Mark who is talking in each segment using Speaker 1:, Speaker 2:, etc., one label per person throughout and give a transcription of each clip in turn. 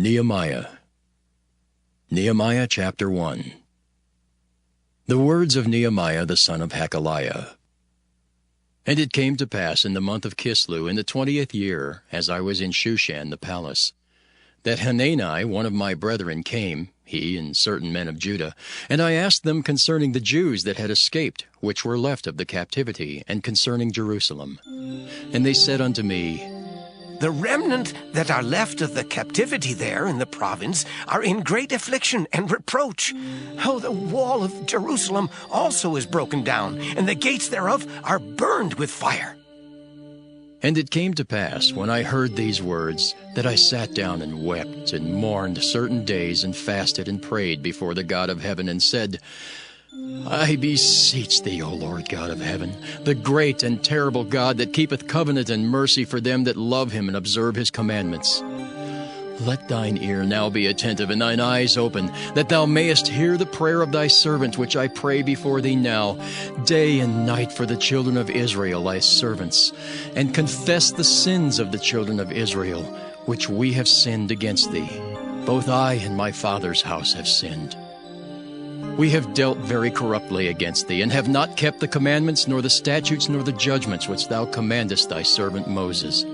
Speaker 1: Nehemiah. Nehemiah chapter 1. The words of Nehemiah the son of Hakaliah. And it came to pass in the month of Kislew in the 20th year, as I was in Shushan the palace, that Hanani one of my brethren came, he and certain men of Judah, and I asked them concerning the Jews that had escaped, which were left of the captivity, and concerning Jerusalem. And they said unto me,
Speaker 2: The remnant that are left of the captivity there in the province are in great affliction and reproach. Oh, the wall of Jerusalem also is broken down, and the gates thereof are burned with fire.
Speaker 1: And it came to pass, when I heard these words, that I sat down and wept and mourned certain days, and fasted and prayed before the God of heaven, and said, I beseech thee, O Lord God of heaven, the great and terrible God that keepeth covenant and mercy for them that love him and observe his commandments. Let thine ear now be attentive and thine eyes open, that thou mayest hear the prayer of thy servant, which I pray before thee now, day and night for the children of Israel, thy servants, and confess the sins of the children of Israel, which we have sinned against thee. Both I and my father's house have sinned. We have dealt very corruptly against thee, and have not kept the commandments, nor the statutes, nor the judgments which thou commandest thy servant Moses.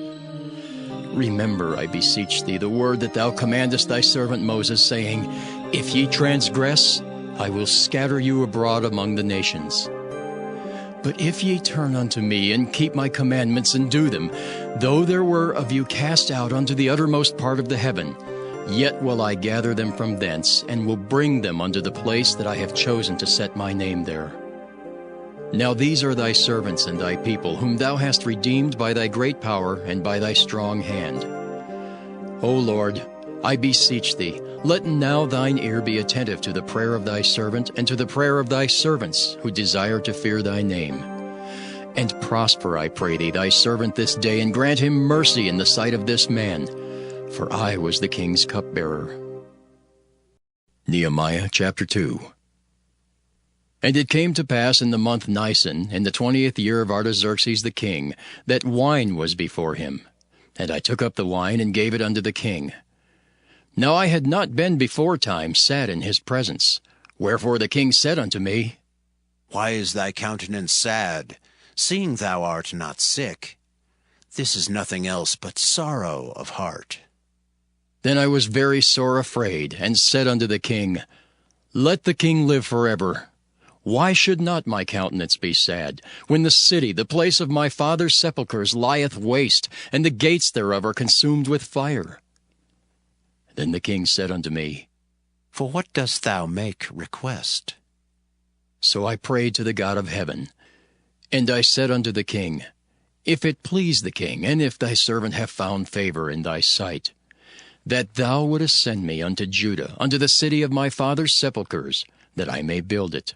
Speaker 1: Remember, I beseech thee, the word that thou commandest thy servant Moses, saying, If ye transgress, I will scatter you abroad among the nations. But if ye turn unto me, and keep my commandments, and do them, though there were of you cast out unto the uttermost part of the heaven, yet will I gather them from thence, and will bring them unto the place that I have chosen to set my name there. Now these are thy servants and thy people, whom thou hast redeemed by thy great power and by thy strong hand. O Lord, I beseech thee, let now thine ear be attentive to the prayer of thy servant, and to the prayer of thy servants, who desire to fear thy name. And prosper, I pray thee, thy servant this day, and grant him mercy in the sight of this man, for I was the king's cupbearer. Nehemiah chapter 2. And it came to pass in the month Nisan, in the 20th year of Artaxerxes the king, that wine was before him. And I took up the wine, and gave it unto the king. Now I had not been before time sad in his presence. Wherefore the king said unto me,
Speaker 3: Why is thy countenance sad, seeing thou art not sick? This is nothing else but sorrow of heart.
Speaker 1: Then I was very sore afraid, and said unto the king, Let the king live forever. Why should not my countenance be sad, when the city, the place of my father's sepulchres, lieth waste, and the gates thereof are consumed with fire? Then the king said unto me,
Speaker 3: For what dost thou make request?
Speaker 1: So I prayed to the God of heaven. And I said unto the king, If it please the king, and if thy servant have found favor in thy sight, that thou wouldest send me unto Judah, unto the city of my father's sepulchres, that I may build it.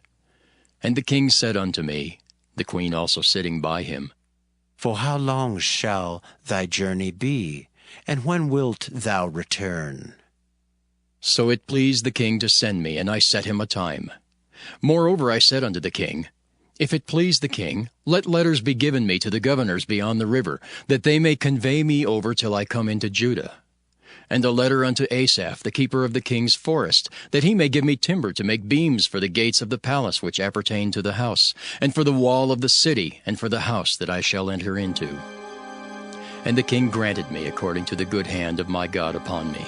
Speaker 1: And the king said unto me, the queen also sitting by him,
Speaker 3: For how long shall thy journey be, and when wilt thou return?
Speaker 1: So it pleased the king to send me, and I set him a time. Moreover I said unto the king, If it please the king, let letters be given me to the governors beyond the river, that they may convey me over till I come into Judah. And a letter unto Asaph, the keeper of the king's forest, that he may give me timber to make beams for the gates of the palace which appertain to the house, and for the wall of the city, and for the house that I shall enter into. And the king granted me according to the good hand of my God upon me.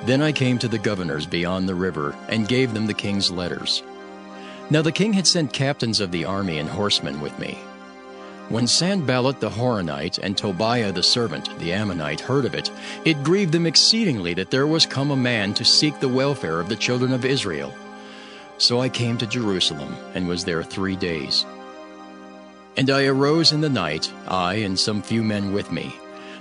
Speaker 1: Then I came to the governors beyond the river, and gave them the king's letters. Now the king had sent captains of the army and horsemen with me. When Sanballat the Horonite and Tobiah the servant, the Ammonite, heard of it, it grieved them exceedingly that there was come a man to seek the welfare of the children of Israel. So I came to Jerusalem, and was there 3 days. And I arose in the night, I and some few men with me.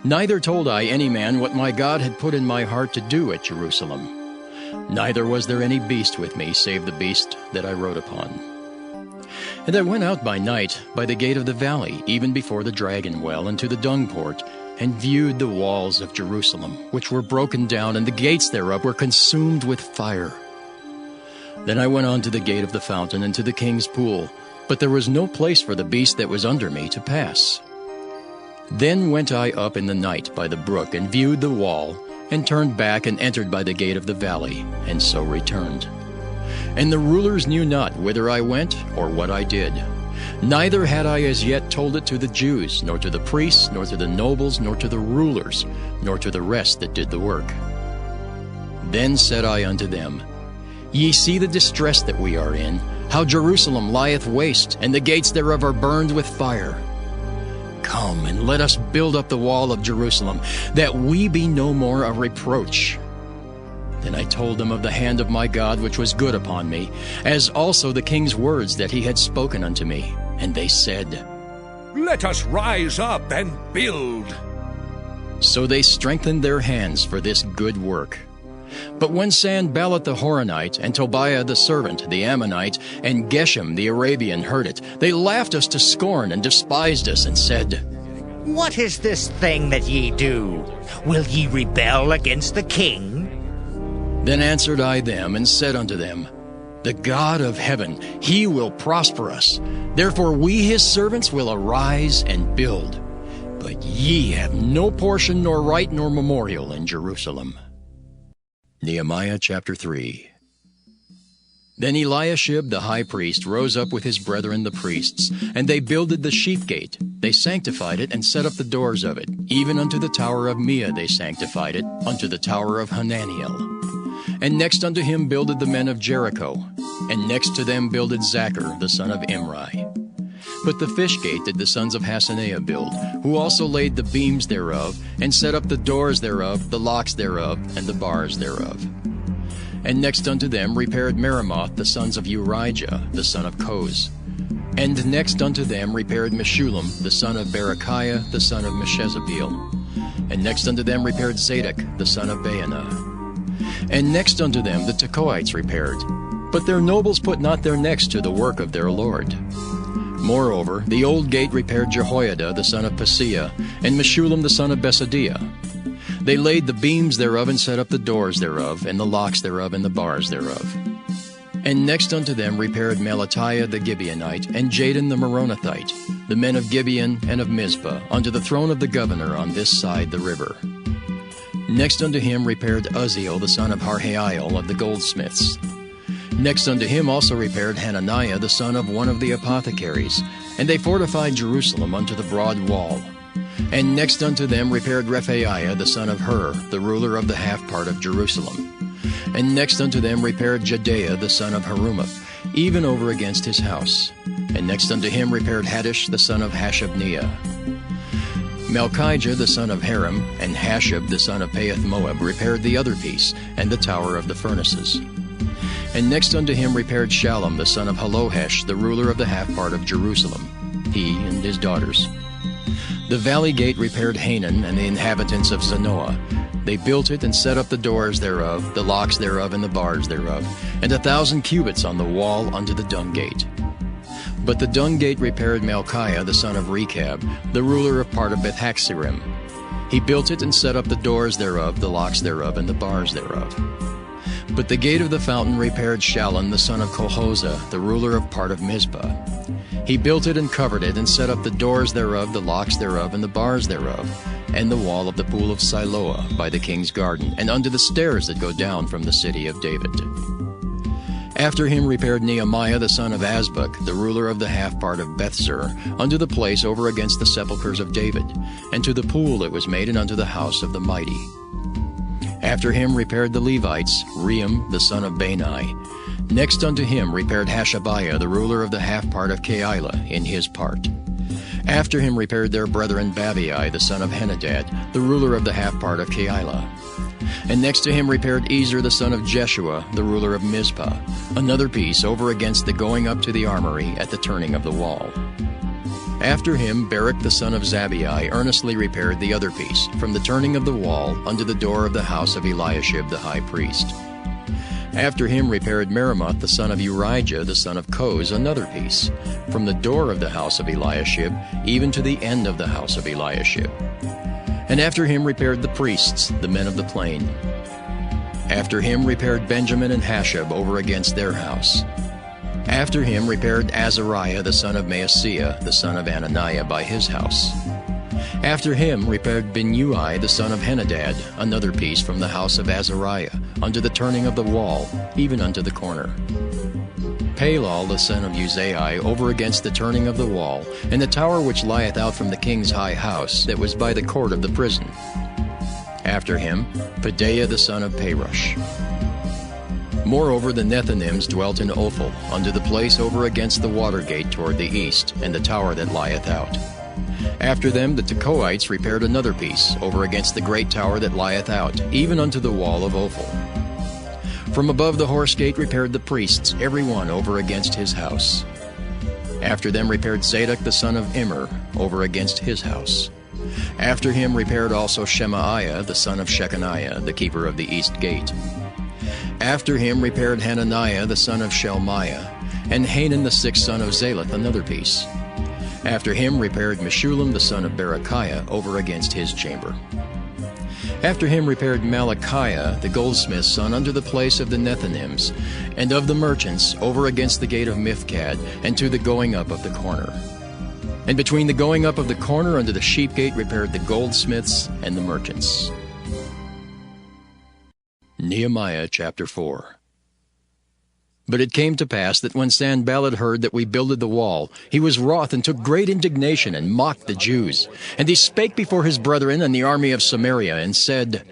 Speaker 1: Neither told I any man what my God had put in my heart to do at Jerusalem. Neither was there any beast with me, save the beast that I rode upon. And I went out by night by the gate of the valley, even before the dragon well, into the dung port, and viewed the walls of Jerusalem, which were broken down, and the gates thereof were consumed with fire. Then I went on to the gate of the fountain, and to the king's pool, but there was no place for the beast that was under me to pass. Then went I up in the night by the brook, and viewed the wall, and turned back and entered by the gate of the valley, and so returned. And the rulers knew not whither I went or what I did. Neither had I as yet told it to the Jews, nor to the priests, nor to the nobles, nor to the rulers, nor to the rest that did the work. Then said I unto them, Ye see the distress that we are in, how Jerusalem lieth waste, and the gates thereof are burned with fire. Come, and let us build up the wall of Jerusalem, that we be no more a reproach. Then I told them of the hand of my God which was good upon me, as also the king's words that he had spoken unto me. And they said,
Speaker 4: Let us rise up and build.
Speaker 1: So they strengthened their hands for this good work. But when Sanballat the Horonite, and Tobiah the servant, the Ammonite, and Geshem the Arabian heard it, they laughed us to scorn and despised us, and said,
Speaker 5: What is this thing that ye do? Will ye rebel against the king?
Speaker 1: Then answered I them, and said unto them, The God of heaven, he will prosper us. Therefore we his servants will arise and build. But ye have no portion, nor right, nor memorial in Jerusalem. Nehemiah chapter 3. Then Eliashib the high priest rose up with his brethren the priests, and they builded the sheep gate. They sanctified it, and set up the doors of it. Even unto the tower of Meah they sanctified it, unto the tower of Hananiel. And next unto him builded the men of Jericho, and next to them builded Zachar the son of Imri. But the fish gate did the sons of Hassenaah build, who also laid the beams thereof, and set up the doors thereof, the locks thereof, and the bars thereof. And next unto them repaired Meremoth the sons of Urijah the son of Koz. And next unto them repaired Meshullam the son of Berechiah the son of Meshezabeel. And next unto them repaired Zadok the son of Baanah. And next unto them the Tekoites repaired, but their nobles put not their necks to the work of their Lord. Moreover, the old gate repaired Jehoiada the son of Paseah, and Meshullam the son of Besadiah. They laid the beams thereof, and set up the doors thereof, and the locks thereof, and the bars thereof. And next unto them repaired Melatiah the Gibeonite, and Jadon the Meronothite, the men of Gibeon and of Mizpah, unto the throne of the governor on this side the river. Next unto him repaired Uzziel the son of Harhael of the goldsmiths. Next unto him also repaired Hananiah the son of one of the apothecaries, and they fortified Jerusalem unto the broad wall. And next unto them repaired Rephaiah the son of Hur, the ruler of the half part of Jerusalem. And next unto them repaired Jedaiah the son of Harumath, even over against his house. And next unto him repaired Haddish the son of Hashabniah. Malchijah the son of Haram, and Hashab the son of Pahath-Moab repaired the other piece, and the tower of the furnaces. And next unto him repaired Shallum the son of Halohesh, the ruler of the half part of Jerusalem, he and his daughters. The valley gate repaired Hanan and the inhabitants of Zanoah. They built it, and set up the doors thereof, the locks thereof, and the bars thereof, and 1,000 cubits on the wall unto the dung gate. But the dung gate repaired Malchiah the son of Rechab, the ruler of part of Beth-Haxerim. He built it, and set up the doors thereof, the locks thereof, and the bars thereof. But the gate of the fountain repaired Shallun the son of Colhozah, the ruler of part of Mizpah. He built it, and covered it, and set up the doors thereof, the locks thereof, and the bars thereof, and the wall of the pool of Siloah by the king's garden, and unto the stairs that go down from the city of David. After him repaired Nehemiah the son of Azbuk, the ruler of the half part of Bethzur, unto the place over against the sepulchres of David, and to the pool that was made, and unto the house of the mighty. After him repaired the Levites, Rehum the son of Bani. Next unto him repaired Hashabiah, the ruler of the half part of Keilah, in his part. After him repaired their brethren Babai the son of Henadad, the ruler of the half part of Keilah. And next to him repaired Ezer the son of Jeshua, the ruler of Mizpah, another piece over against the going up to the armory at the turning of the wall. After him Barak the son of Zabai earnestly repaired the other piece, from the turning of the wall unto the door of the house of Eliashib the high priest. After him repaired Meremoth the son of Urijah the son of Koz another piece, from the door of the house of Eliashib even to the end of the house of Eliashib. And after him repaired the priests, the men of the plain. After him repaired Benjamin and Hashab over against their house. After him repaired Azariah the son of Maaseiah, the son of Ananiah, by his house. After him repaired Binnui the son of Henadad another piece from the house of Azariah, unto the turning of the wall, even unto the corner. Palal the son of Uzai over against the turning of the wall, and the tower which lieth out from the king's high house, that was by the court of the prison. After him Pedaiah the son of Parosh. Moreover the Nethinims dwelt in Ophel, unto the place over against the water gate toward the east, and the tower that lieth out. After them the Tekoites repaired another piece, over against the great tower that lieth out, even unto the wall of Ophel. From above the horse gate repaired the priests, every one over against his house. After them repaired Zadok the son of Immer, over against his house. After him repaired also Shemaiah the son of Shechaniah, the keeper of the east gate. After him repaired Hananiah the son of Shelmiah, and Hanan the sixth son of Zaleth another piece. After him repaired Meshullam the son of Berechiah over against his chamber. After him repaired Malachiah the goldsmith's son unto the place of the Nethinims, and of the merchants over against the gate of Mifkad, and to the going up of the corner. And between the going up of the corner unto the sheep gate repaired the goldsmiths and the merchants. Nehemiah chapter 4. But it came to pass that when Sanballat heard that we builded the wall, he was wroth and took great indignation and mocked the Jews. And he spake before his brethren and the army of Samaria, and said,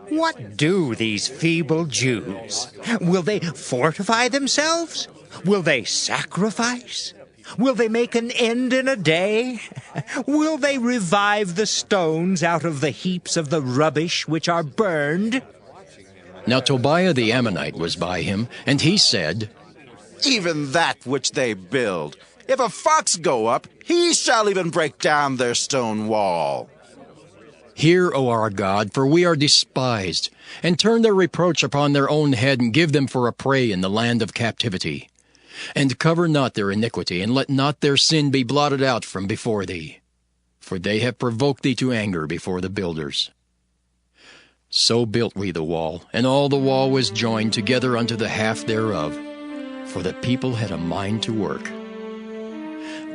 Speaker 5: What do these feeble Jews? Will they fortify themselves? Will they sacrifice? Will they make an end in a day? Will they revive the stones out of the heaps of the rubbish which are burned?
Speaker 1: Now Tobiah the Ammonite was by him, and he said,
Speaker 3: Even that which they build, if a fox go up, he shall even break down their stone wall.
Speaker 1: Hear, O our God, for we are despised, and turn their reproach upon their own head, and give them for a prey in the land of captivity. And cover not their iniquity, and let not their sin be blotted out from before thee. For they have provoked thee to anger before the builders. So built we the wall, and all the wall was joined together unto the half thereof, for the people had a mind to work.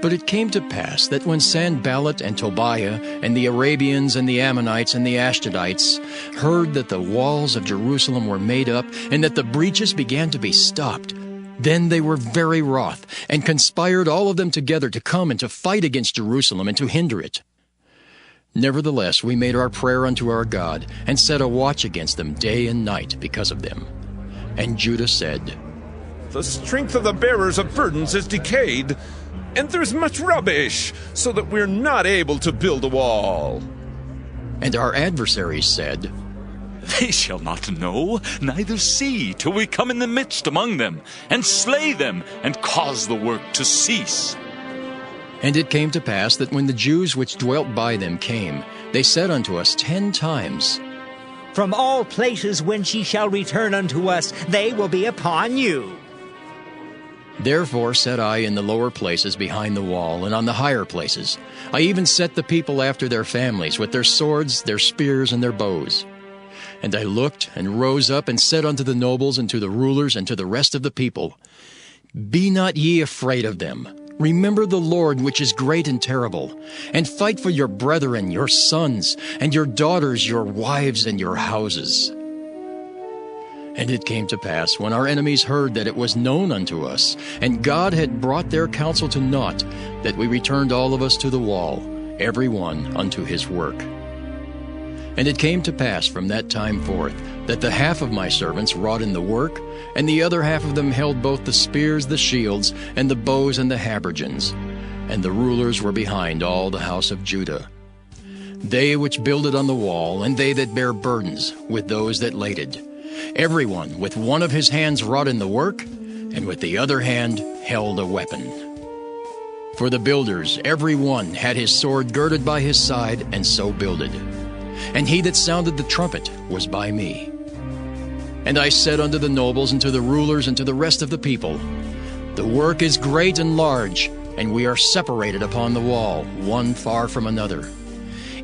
Speaker 1: But it came to pass that when Sanballat and Tobiah and the Arabians and the Ammonites and the Ashdodites heard that the walls of Jerusalem were made up, and that the breaches began to be stopped, then they were very wroth, and conspired all of them together to come and to fight against Jerusalem and to hinder it. Nevertheless, we made our prayer unto our God, and set a watch against them day and night because of them. And Judah said,
Speaker 4: The strength of the bearers of burdens is decayed, and there's much rubbish, so that we're not able to build a wall.
Speaker 1: And our adversaries said,
Speaker 6: They shall not know, neither see, till we come in the midst among them, and slay them, and cause the work to cease.
Speaker 1: And it came to pass that when the Jews which dwelt by them came, they said unto us 10 times,
Speaker 5: From all places whence ye shall return unto us, they will be upon you.
Speaker 1: Therefore set I in the lower places behind the wall, and on the higher places. I even set the people after their families, with their swords, their spears, and their bows. And I looked, and rose up, and said unto the nobles, and to the rulers, and to the rest of the people, Be not ye afraid of them. Remember the Lord, which is great and terrible, and fight for your brethren, your sons, and your daughters, your wives, and your houses. And it came to pass, when our enemies heard that it was known unto us, and God had brought their counsel to naught, that we returned all of us to the wall, every one unto his work. And it came to pass from that time forth, that the half of my servants wrought in the work, and the other half of them held both the spears, the shields, and the bows, and the habergeons. And the rulers were behind all the house of Judah. They which builded on the wall, and they that bare burdens, with those that laded. Every one with one of his hands wrought in the work, and with the other hand held a weapon. For the builders, every one had his sword girded by his side, and so builded. And he that sounded the trumpet was by me. And I said unto the nobles, and to the rulers, and to the rest of the people, The work is great and large, and we are separated upon the wall, one far from another.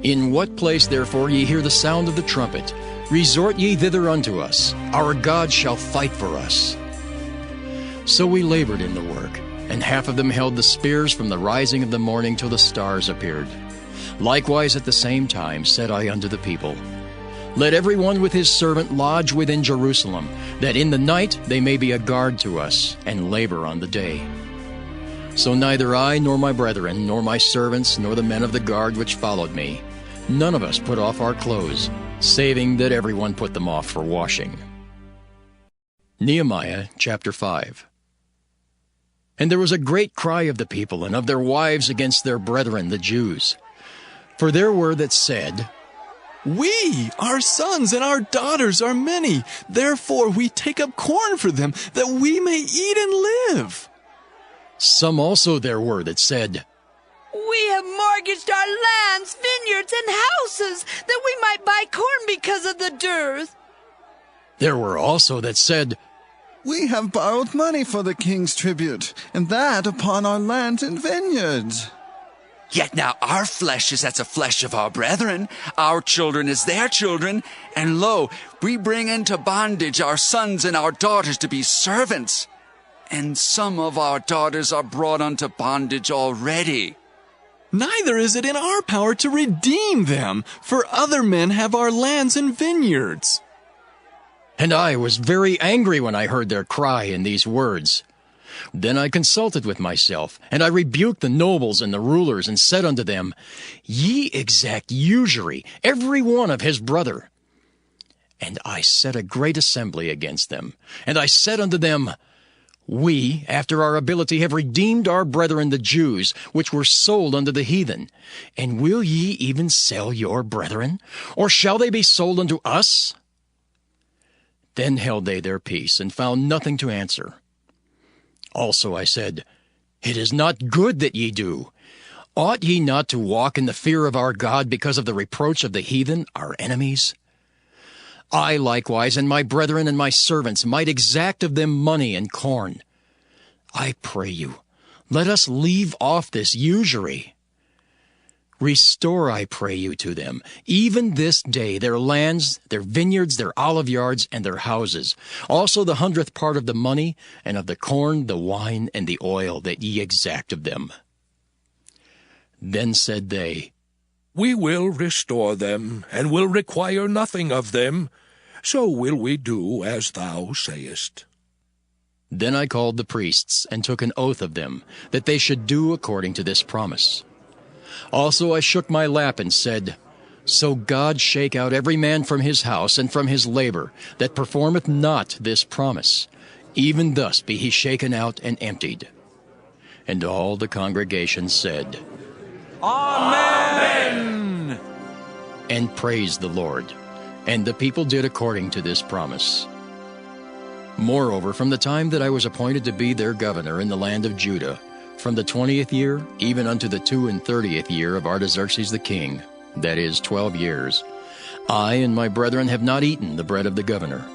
Speaker 1: In what place therefore ye hear the sound of the trumpet, resort ye thither unto us. Our God shall fight for us. So we labored in the work, and half of them held the spears from the rising of the morning till the stars appeared. Likewise at the same time said I unto the people, Let every one with his servant lodge within Jerusalem, that in the night they may be a guard to us, and labor on the day. So neither I, nor my brethren, nor my servants, nor the men of the guard which followed me, none of us put off our clothes, saving that every one put them off for washing. Nehemiah chapter 5. And there was a great cry of the people and of their wives against their brethren the Jews. For there were that said,
Speaker 7: We, our sons and our daughters are many, therefore we take up corn for them, that we may eat and live.
Speaker 1: Some also there were that said,
Speaker 8: We have mortgaged our lands, vineyards, and houses, that we might buy corn because of the dearth.
Speaker 1: There were also that said,
Speaker 9: We have borrowed money for the king's tribute, and that upon our lands and vineyards.
Speaker 10: Yet now our flesh is as the flesh of our brethren, our children as their children, and lo, we bring into bondage our sons and our daughters to be servants. And some of our daughters are brought unto bondage already.
Speaker 7: Neither is it in our power to redeem them, for other men have our lands and vineyards.
Speaker 1: And I was very angry when I heard their cry in these words. Then I consulted with myself, and I rebuked the nobles and the rulers, and said unto them, Ye exact usury, every one of his brother. And I set a great assembly against them. And I said unto them, We, after our ability, have redeemed our brethren the Jews, which were sold unto the heathen. And will ye even sell your brethren? Or shall they be sold unto us? Then held they their peace, and found nothing to answer. Also I said, It is not good that ye do. Ought ye not to walk in the fear of our God because of the reproach of the heathen, our enemies? I likewise and my brethren and my servants might exact of them money and corn. I pray you, let us leave off this usury. Restore, I pray you, to them, even this day, their lands, their vineyards, their olive yards, and their houses, also the 100th part of the money, and of the corn, the wine, and the oil that ye exact of them. Then said they,
Speaker 11: We will restore them, and will require nothing of them. So will we do as thou sayest.
Speaker 1: Then I called the priests, and took an oath of them, that they should do according to this promise. Also I shook my lap and said, So God shake out every man from his house and from his labor, that performeth not this promise. Even thus be he shaken out and emptied. And all the congregation said,
Speaker 6: Amen!
Speaker 1: And praised the Lord. And the people did according to this promise. Moreover, from the time that I was appointed to be their governor in the land of Judah, from the 20th year, even unto the 32nd year of Artaxerxes the king, that is, 12 years, I and my brethren have not eaten the bread of the governor.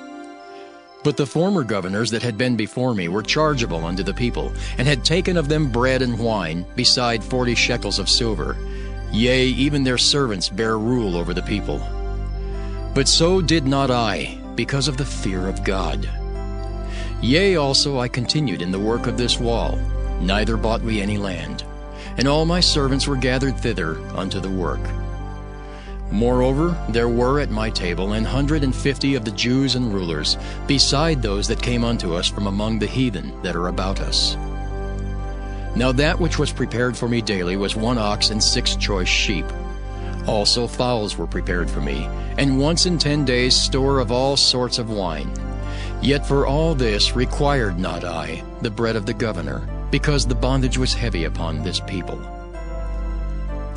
Speaker 1: But the former governors that had been before me were chargeable unto the people, and had taken of them bread and wine, beside 40 shekels of silver. Yea, even their servants bare rule over the people. But so did not I, because of the fear of God. Yea, also I continued in the work of this wall, neither bought we any land, and all my servants were gathered thither unto the work. Moreover, there were at my table 150 of the Jews and rulers, beside those that came unto us from among the heathen that are about us. Now that which was prepared for me daily was 1 ox and 6 choice sheep. Also fowls were prepared for me, and once in 10 days store of all sorts of wine. Yet for all this required not I the bread of the governor, because the bondage was heavy upon this people.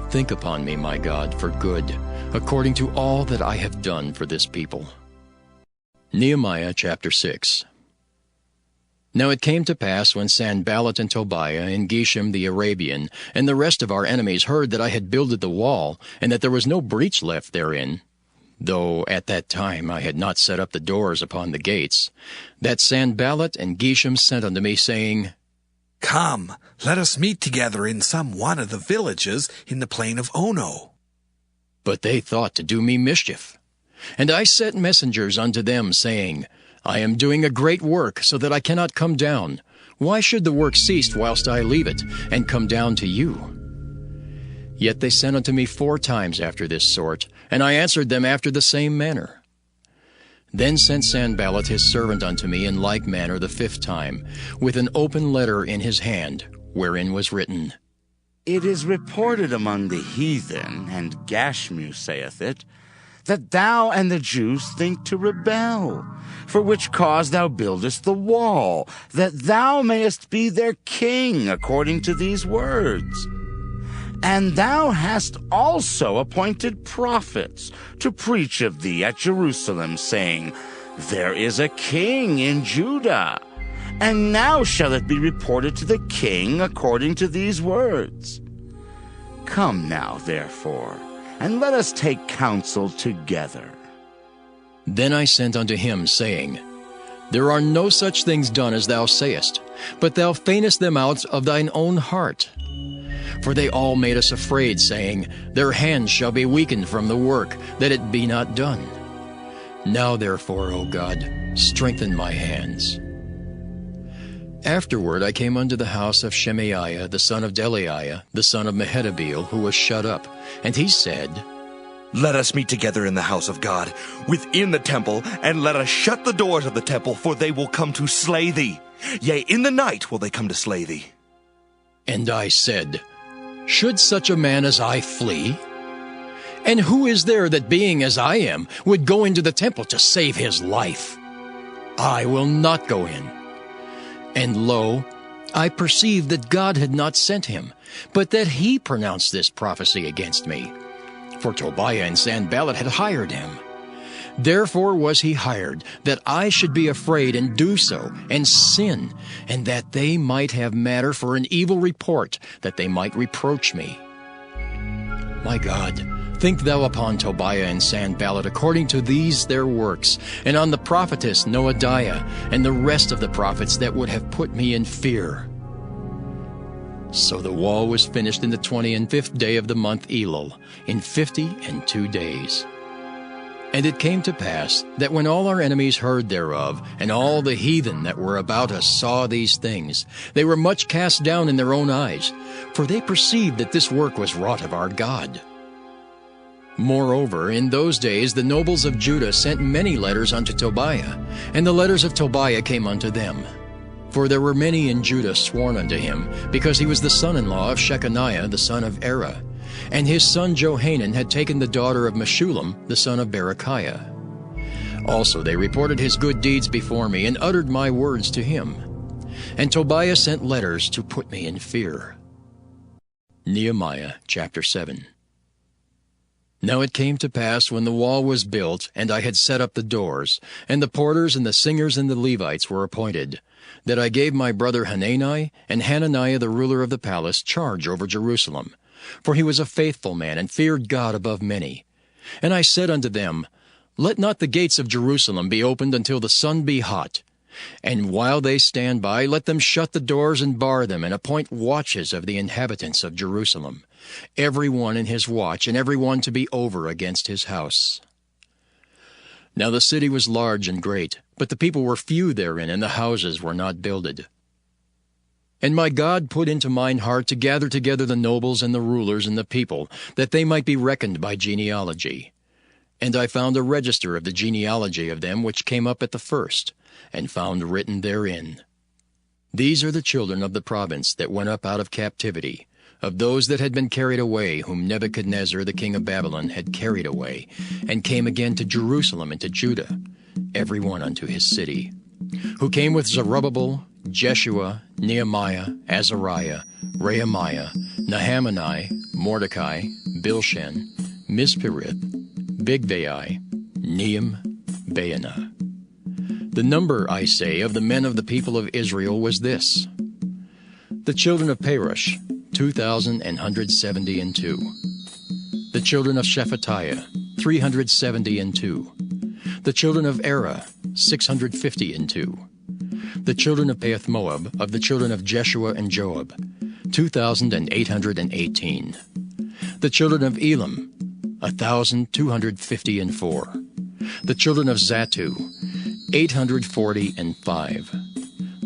Speaker 1: Think upon me, my God, for good, according to all that I have done for this people. Nehemiah chapter 6. Now it came to pass, when Sanballat and Tobiah and Geshem the Arabian and the rest of our enemies heard that I had builded the wall, and that there was no breach left therein, though at that time I had not set up the doors upon the gates, that Sanballat and Geshem sent unto me, saying,
Speaker 12: Come, let us meet together in some one of the villages in the plain of Ono.
Speaker 1: But they thought to do me mischief. And I sent messengers unto them, saying, I am doing a great work, so that I cannot come down. Why should the work cease whilst I leave it, and come down to you? Yet they sent unto me 4 times after this sort, and I answered them after the same manner. Then sent Sanballat his servant unto me in like manner the 5th time, with an open letter in his hand, wherein was written,
Speaker 13: It is reported among the heathen, and Gashmu saith it, that thou and the Jews think to rebel, for which cause thou buildest the wall, that thou mayest be their king, according to these words. And thou hast also appointed prophets to preach of thee at Jerusalem, saying, There is a king in Judah. And now shall it be reported to the king according to these words. Come now, therefore, and let us take counsel together.
Speaker 1: Then I sent unto him, saying, There are no such things done as thou sayest, but thou feignest them out of thine own heart. For they all made us afraid, saying, Their hands shall be weakened from the work, that it be not done. Now therefore, O God, strengthen my hands. Afterward I came unto the house of Shemaiah, the son of Delaiah, the son of Mehetabeel, who was shut up. And he said,
Speaker 14: Let us meet together in the house of God, within the temple, and let us shut the doors of the temple, for they will come to slay thee. Yea, in the night will they come to slay thee.
Speaker 1: And I said, Should such a man as I flee? And who is there that, being as I am, would go into the temple to save his life? I will not go in. And lo, I perceived that God had not sent him, but that he pronounced this prophecy against me. For Tobiah and Sanballat had hired him. Therefore was he hired, that I should be afraid and do so, and sin, and that they might have matter for an evil report, that they might reproach me. My God, think thou upon Tobiah and Sanballat according to these their works, and on the prophetess Noadiah, and the rest of the prophets that would have put me in fear. So the wall was finished in the 25th day of the month Elul, in 52 days. And it came to pass that when all our enemies heard thereof, and all the heathen that were about us saw these things, they were much cast down in their own eyes, for they perceived that this work was wrought of our God. Moreover, in those days the nobles of Judah sent many letters unto Tobiah, and the letters of Tobiah came unto them. For there were many in Judah sworn unto him, because he was the son-in-law of Shechaniah the son of Erah, and his son Johanan had taken the daughter of Meshullam the son of Berechiah. Also they reported his good deeds before me, and uttered my words to him. And Tobiah sent letters to put me in fear. Nehemiah chapter 7. Now it came to pass, when the wall was built, and I had set up the doors, and the porters and the singers and the Levites were appointed, that I gave my brother Hanani and Hananiah the ruler of the palace charge over Jerusalem. For he was a faithful man, and feared God above many. And I said unto them, Let not the gates of Jerusalem be opened until the sun be hot. And while they stand by, let them shut the doors and bar them, and appoint watches of the inhabitants of Jerusalem, every one in his watch, and every one to be over against his house. Now the city was large and great, but the people were few therein, and the houses were not builded. And my God put into mine heart to gather together the nobles and the rulers and the people, that they might be reckoned by genealogy. And I found a register of the genealogy of them which came up at the first, and found written therein, These are the children of the province that went up out of captivity, of those that had been carried away, whom Nebuchadnezzar the king of Babylon had carried away, and came again to Jerusalem and to Judah, every one unto his city, who came with Zerubbabel, Jeshua, Nehemiah, Azariah, Rehemiah, Nahamani, Mordecai, Bilshan, Mispirith, Bigvai, Nehem, Baanah. The number, I say, of the men of the people of Israel was this: the children of Perush, 2,172. The children of Shephatiah, 372. The children of Erah, 652. The children of Pahath-Moab, of the children of Jeshua and Joab, 2,818. The children of Elam, 1,254. The children of Zattu, 845.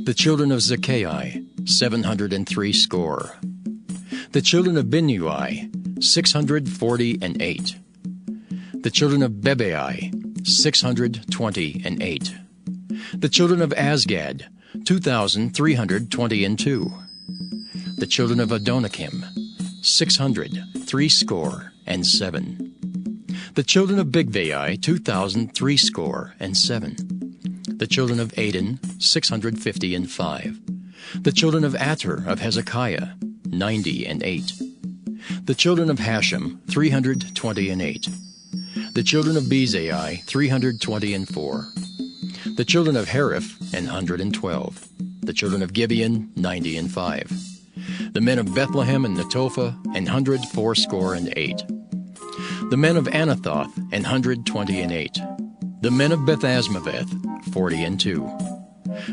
Speaker 1: The children of Zaccai, 703 score. The children of Binnui, 648. The children of Bebai, 628. The children of Azgad, 2,322. The children of Adonikim, 667. The children of Bigvai, 2,037. The children of Adin, 655. The children of Ater of Hezekiah, 98. The children of Hashem, 328. The children of Bezai, 324. The children of Hariph, 112. The children of Gibeon, 95. The men of Bethlehem and Netophah, 168. The men of Anathoth, 128. The men of Bethasmaveth, 42.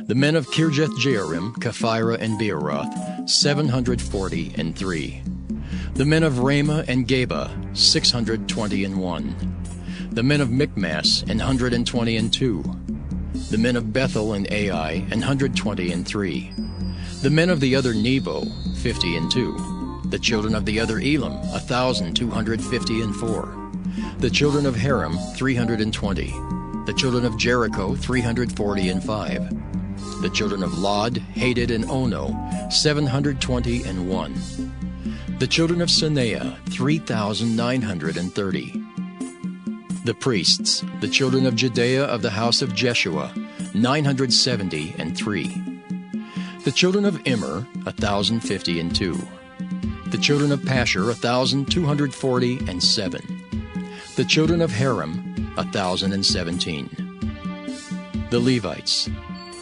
Speaker 1: The men of Kirjath-Jearim, Kephirah, and Beeroth, 743. The men of Ramah and Geba, 621. The men of Michmas, 122. The men of Bethel and Ai, 123. The men of the other Nebo, 52. The children of the other Elam, 1,254. The children of Haram, 320. The children of Jericho, 345. The children of Lod, Hadid, and Ono, 721. The children of Sanea, 3,930. The priests, the children of Judea of the house of Jeshua, 973. The children of Immer, 1,052. The children of Pashur, 1,247. The children of Haram, 1,017. The Levites,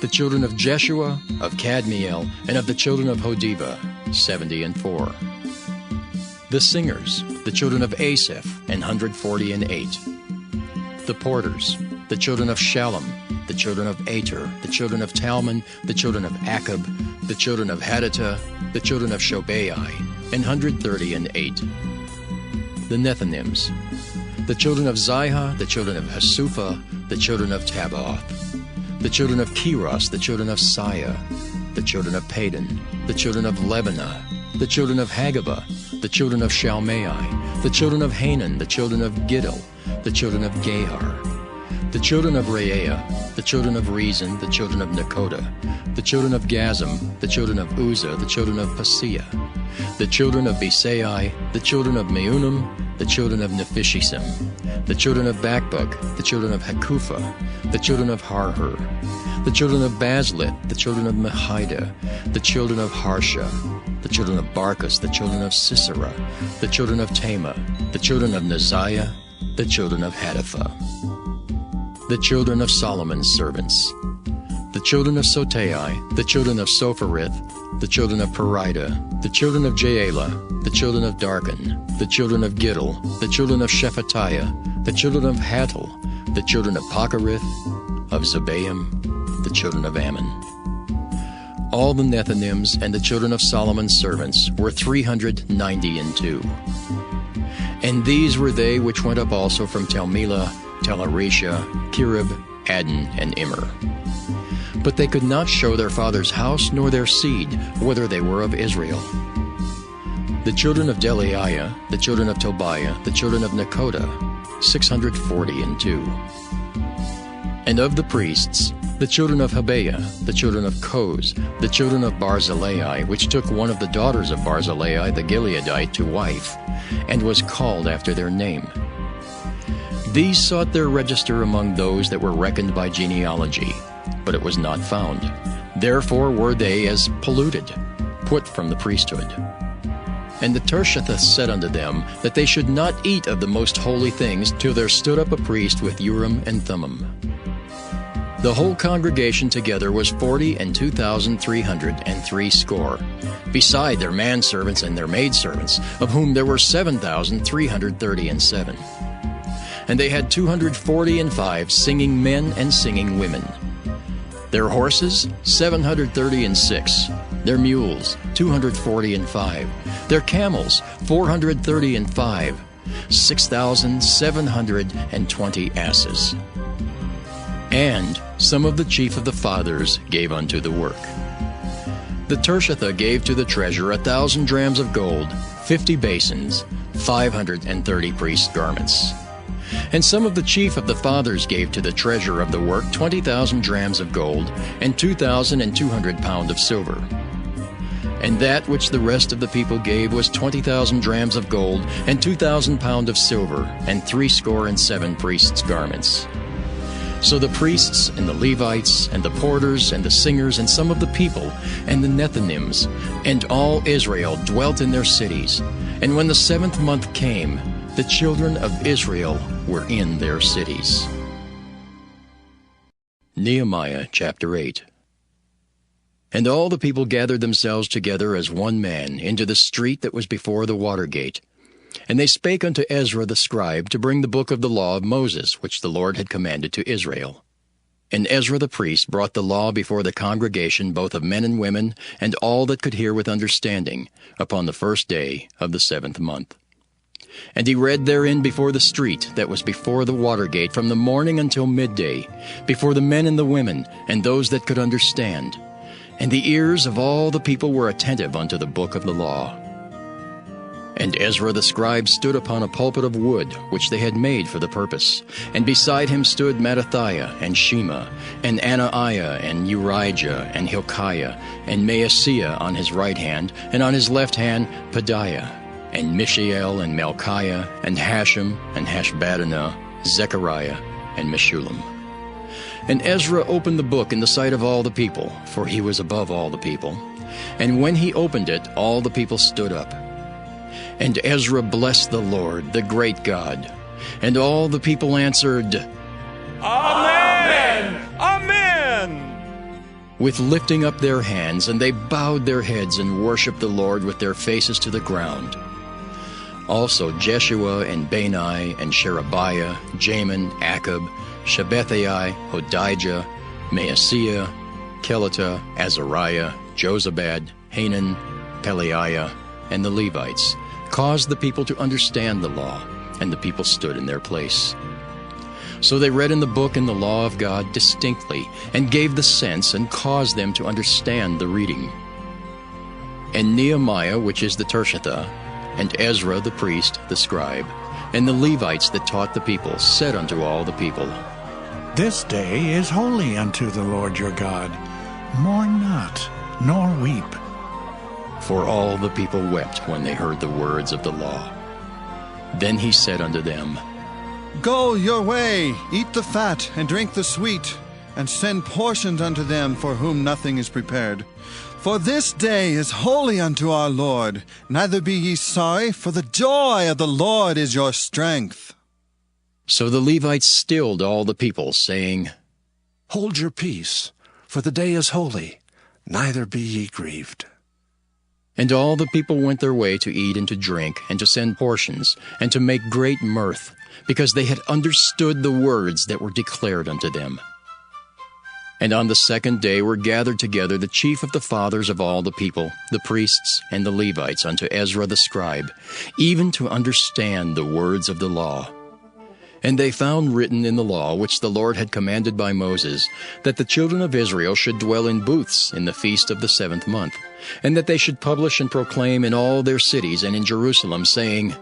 Speaker 1: the children of Jeshua, of Kadmiel, and of the children of Hodiva, 74. The singers, the children of Asaph, 148. The porters, the children of Shallum, the children of Ater, the children of Talmon, the children of Akab, the children of Hadattah, the children of Shobai, 138. The Nethinims, the children of Ziha, the children of Hasupha, the children of Tabbaoth, the children of Keros, the children of Siah, the children of Padon, the children of Lebanah, the children of Hagabah, the children of Shalmai, the children of Hanan, the children of Giddel, the children of Gahar, the children of Reaiah, the children of Rezin, the children of Nekoda, the children of Gazam, the children of Uzzah, the children of Paseah, the children of Besai, the children of Meunim, the children of Nephishisim, the children of Bakbuk, the children of Hakupha, the children of Harhur, the children of Baslit, the children of Mehida, the children of Harsha, the children of Barkus, the children of Sisera, the children of Tema, the children of Neziah, the children of Hadathah. The children of Solomon's servants, the children of Sotai, the children of Sopherith, the children of Perida, the children of Jaela, the children of Darkon, the children of Giddel, the children of Shephatiah, the children of Hattil, the children of Pochereth, of Zebaim, the children of Ammon. All the Nethinims and the children of Solomon's servants were 392. And these were they which went up also from Telmelah, Tel-Arisha, Kirib, Adin, and Immer. But they could not show their father's house nor their seed, whether they were of Israel. The children of Delaiah, the children of Tobiah, the children of Nekoda, 642. And of the priests, the children of Habeah, the children of Koz, the children of Barzillai, which took one of the daughters of Barzillai the Gileadite to wife, and was called after their name. These sought their register among those that were reckoned by genealogy, but it was not found. Therefore were they as polluted, put from the priesthood. And the Tershathah said unto them that they should not eat of the most holy things till there stood up a priest with Urim and Thummim. The whole congregation together was 42,303, beside their manservants and their maidservants, of whom there were 7,337. And they had 245 singing men and singing women. Their horses, 736. Their mules, 245. Their camels, 435. 6,720 asses. And some of the chief of the fathers gave unto the work. The Tershathah gave to the treasure 1,000 drams of gold, 50 basins, 530 priests' garments. And some of the chief of the fathers gave to the treasurer of the work 20,000 drams of gold, and 2,200 pound of silver. And that which the rest of the people gave was 20,000 drams of gold, and 2,000 pound of silver, and 67 priests' garments. So the priests, and the Levites, and the porters, and the singers, and some of the people, and the Nethinims, and all Israel dwelt in their cities. And when the 7th month came, the children of Israel were in their cities. Nehemiah chapter 8. And all the people gathered themselves together as one man into the street that was before the water gate. And they spake unto Ezra the scribe to bring the book of the law of Moses, which the Lord had commanded to Israel. And Ezra the priest brought the law before the congregation, both of men and women, and all that could hear with understanding, upon the 1st day of the 7th month. And he read therein before the street that was before the water gate from the morning until midday, before the men and the women, and those that could understand. And the ears of all the people were attentive unto the book of the law. And Ezra the scribe stood upon a pulpit of wood, which they had made for the purpose. And beside him stood Mattithiah, and Shema, and Anaiah, and Urijah, and Hilkiah, and Maaseiah on his right hand, and on his left hand Pedaiah, and Mishael, and Malchiah, and Hashem, and Hashbaddanah, Zechariah, and Meshullam. And Ezra opened the book in the sight of all the people, for he was above all the people. And when he opened it, all the people stood up. And Ezra blessed the Lord, the great God. And all the people answered,
Speaker 4: Amen! Amen!
Speaker 1: With lifting up their hands, and they bowed their heads and worshipped the Lord with their faces to the ground. Also Jeshua, and Bani, and Sherebiah, Jamin, Akab, Shabbethai, Hodijah, Maaseiah, Kelita, Azariah, Jozabad, Hanan, Pelaiah, and the Levites, caused the people to understand the law, and the people stood in their place. So they read in the book and the law of God distinctly, and gave the sense, and caused them to understand the reading. And Nehemiah, which is the Tirshatha, and Ezra the priest, the scribe, and the Levites that taught the people, said unto all the people,
Speaker 15: This day is holy unto the Lord your God. Mourn not, nor weep.
Speaker 1: For all the people wept when they heard the words of the law. Then he said unto them,
Speaker 9: Go your way, eat the fat, and drink the sweet, and send portions unto them for whom nothing is prepared. For this day is holy unto our Lord. Neither be ye sorry, for the joy of the Lord is your strength.
Speaker 1: So the Levites stilled all the people, saying,
Speaker 11: Hold your peace, for the day is holy, neither be ye grieved.
Speaker 1: And all the people went their way to eat and to drink, and to send portions, and to make great mirth, because they had understood the words that were declared unto them. And on the 2nd day were gathered together the chief of the fathers of all the people, the priests and the Levites, unto Ezra the scribe, even to understand the words of the law. And they found written in the law, which the Lord had commanded by Moses, that the children of Israel should dwell in booths in the feast of the 7th month, and that they should publish and proclaim in all their cities and in Jerusalem, saying,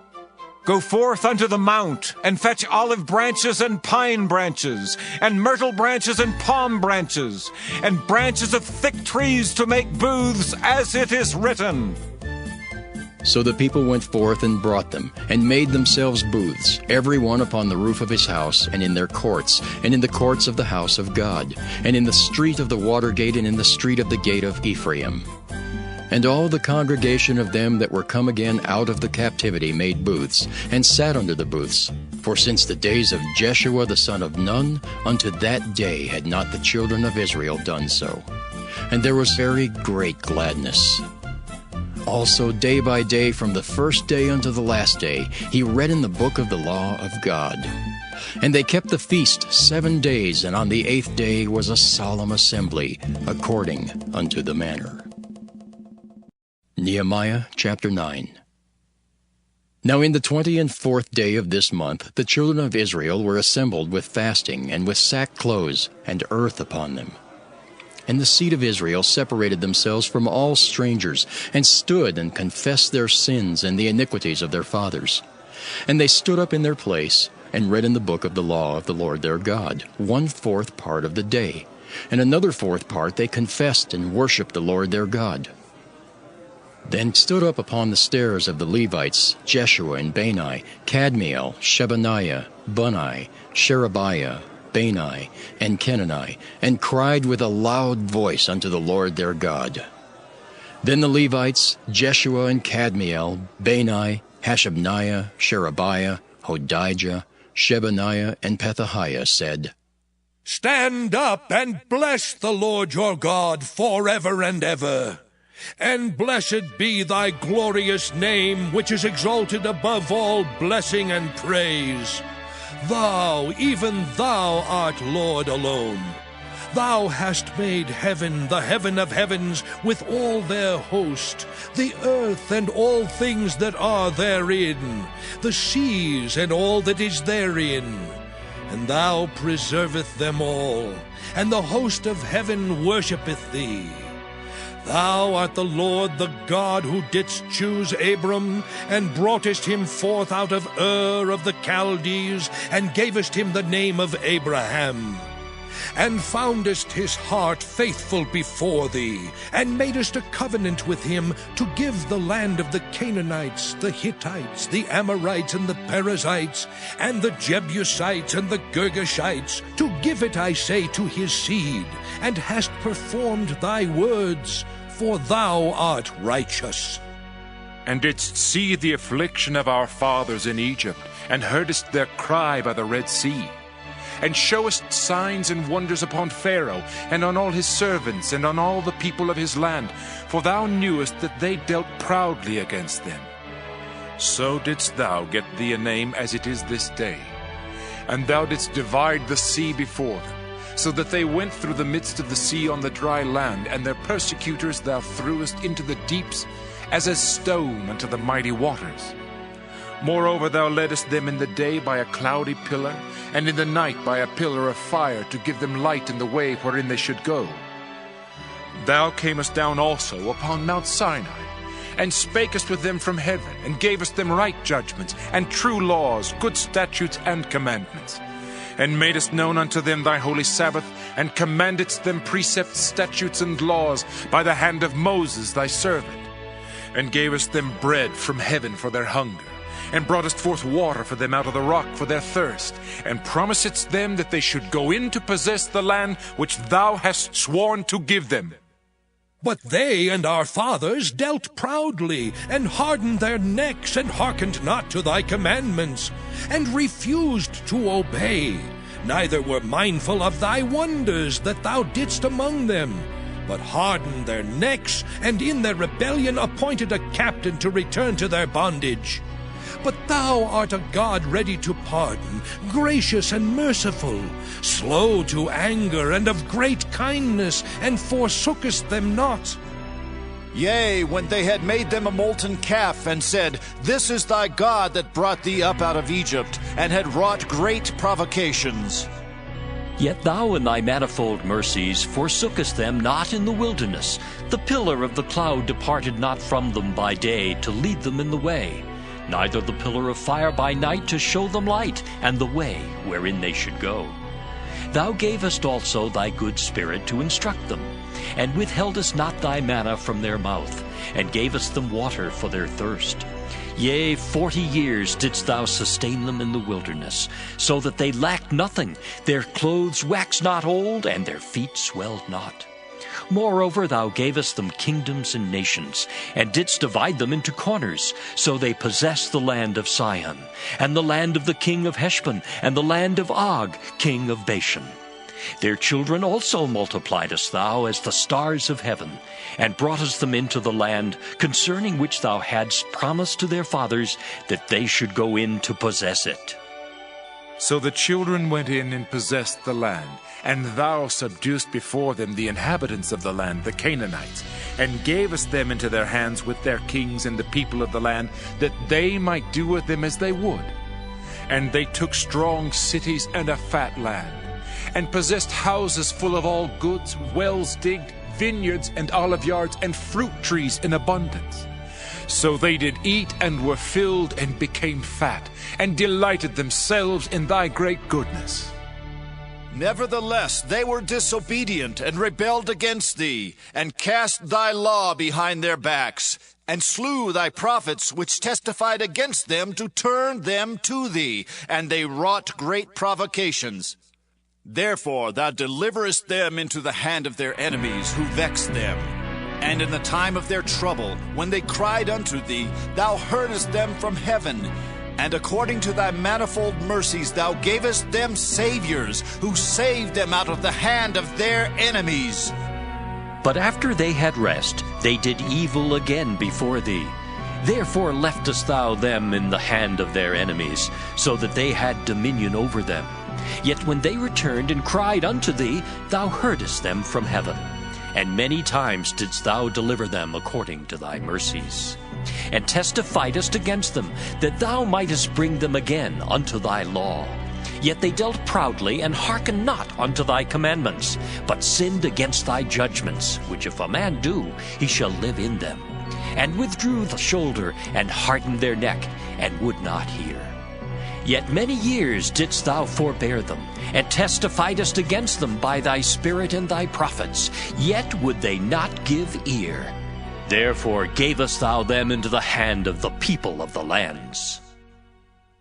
Speaker 16: Go forth unto the mount, and fetch olive branches and pine branches, and myrtle branches and palm branches, and branches of thick trees to make booths, as it is written.
Speaker 1: So the people went forth and brought them, and made themselves booths, every one upon the roof of his house, and in their courts, and in the courts of the house of God, and in the street of the water gate, and in the street of the gate of Ephraim. And all the congregation of them that were come again out of the captivity made booths, and sat under the booths. For since the days of Jeshua the son of Nun, unto that day had not the children of Israel done so. And there was very great gladness. Also day by day, from the 1st day unto the last day, he read in the book of the law of God. And they kept the feast 7 days, and on the 8th day was a solemn assembly, according unto the manner. Nehemiah chapter 9. Now in the 24th day of this month, the children of Israel were assembled with fasting, and with sackcloths and earth upon them. And the seed of Israel separated themselves from all strangers, and stood and confessed their sins and the iniquities of their fathers. And they stood up in their place, and read in the book of the law of the Lord their God, 1/4 part of the day. And another 4th part they confessed and worshipped the Lord their God. Then stood up upon the stairs of the Levites Jeshua and Bani, Kadmiel, Shebaniah, Bunni, Sherebiah, Bani, and Kenani, and cried with a loud voice unto the Lord their God. Then the Levites, Jeshua and Kadmiel, Bani, Hashabniah, Sherebiah, Hodijah, Shebaniah, and Pethahiah said,
Speaker 11: Stand up and bless the Lord your God forever and ever. And blessed be thy glorious name, which is exalted above all blessing and praise. Thou, even thou, art Lord alone. Thou hast made heaven, the heaven of heavens, with all their host, the earth and all things that are therein, the seas and all that is therein. And thou preserveth them all, and the host of heaven worshippeth thee. Thou art the Lord, the God who didst choose Abram, and broughtest him forth out of Ur of the Chaldees, and gavest him the name of Abraham. And foundest his heart faithful before thee, and madest a covenant with him to give the land of the Canaanites, the Hittites, the Amorites, and the Perizzites, and the Jebusites, and the Girgashites, to give it, I say, to his seed, and hast performed thy words, for thou art righteous.
Speaker 17: And didst see the affliction of our fathers in Egypt, and heardest their cry by the Red Sea, and showest signs and wonders upon Pharaoh, and on all his servants, and on all the people of his land, for thou knewest that they dealt proudly against them. So didst thou get thee a name as it is this day. And thou didst divide the sea before them, so that they went through the midst of the sea on the dry land, and their persecutors thou threwest into the deeps, as a stone unto the mighty waters. Moreover, thou leddest them in the day by a cloudy pillar, and in the night by a pillar of fire, to give them light in the way wherein they should go. Thou camest down also upon Mount Sinai, and spakest with them from heaven, and gavest them right judgments, and true laws, good statutes, and commandments, and madest known unto them thy holy Sabbath, and commandedst them precepts, statutes, and laws by the hand of Moses thy servant, and gavest them bread from heaven for their hunger, and broughtest forth water for them out of the rock for their thirst, and promisedst them that they should go in to possess the land which thou hast sworn to give them.
Speaker 11: But they and our fathers dealt proudly, and hardened their necks, and hearkened not to thy commandments, and refused to obey, neither were mindful of thy wonders that thou didst among them, but hardened their necks, and in their rebellion appointed a captain to return to their bondage. But thou art a God ready to pardon, gracious and merciful, slow to anger, and of great kindness, and forsookest them not.
Speaker 18: Yea, when they had made them a molten calf, and said, This is thy God that brought thee up out of Egypt, and had wrought great provocations.
Speaker 19: Yet thou in thy manifold mercies forsookest them not in the wilderness. The pillar of the cloud departed not from them by day to lead them in the way, neither the pillar of fire by night to show them light, and the way wherein they should go. Thou gavest also thy good Spirit to instruct them, and withheldest not thy manna from their mouth, and gavest them water for their thirst. Yea, 40 years didst thou sustain them in the wilderness, so that they lacked nothing. Their clothes waxed not old, and their feet swelled not. Moreover, thou gavest them kingdoms and nations, and didst divide them into corners, so they possessed the land of Sihon, and the land of the king of Heshbon, and the land of Og, king of Bashan. Their children also multipliedest thou as the stars of heaven, and broughtest them into the land, concerning which thou hadst promised to their fathers, that they should go in to possess it.
Speaker 17: So the children went in and possessed the land, and thou subduedst before them the inhabitants of the land, the Canaanites, and gavest them into their hands with their kings and the people of the land, that they might do with them as they would. And they took strong cities and a fat land. and possessed houses full of all goods, wells digged, vineyards and olive yards, and fruit trees in abundance. So they did eat and were filled and became fat, and delighted themselves in thy great goodness.
Speaker 18: Nevertheless, they were disobedient and rebelled against thee, and cast thy law behind their backs, and slew thy prophets which testified against them to turn them to thee, and they wrought great provocations. Therefore thou deliverest them into the hand of their enemies who vexed them. And in the time of their trouble, when they cried unto thee, thou heardest them from heaven. And according to thy manifold mercies thou gavest them saviors, who saved them out of the hand of their enemies.
Speaker 19: But after they had rest, they did evil again before thee. Therefore leftest thou them in the hand of their enemies, so that they had dominion over them. Yet when they returned and cried unto thee, thou heardest them from heaven. And many times didst thou deliver them according to thy mercies. And testifiedest against them, that thou mightest bring them again unto thy law. Yet they dealt proudly, and hearkened not unto thy commandments, but sinned against thy judgments, which if a man do, he shall live in them. And withdrew the shoulder, and hardened their neck, and would not hear. Yet many years didst thou forbear them, and testifiedest against them by thy Spirit and thy prophets, yet would they not give ear. Therefore gavest thou them into the hand of the people of the lands.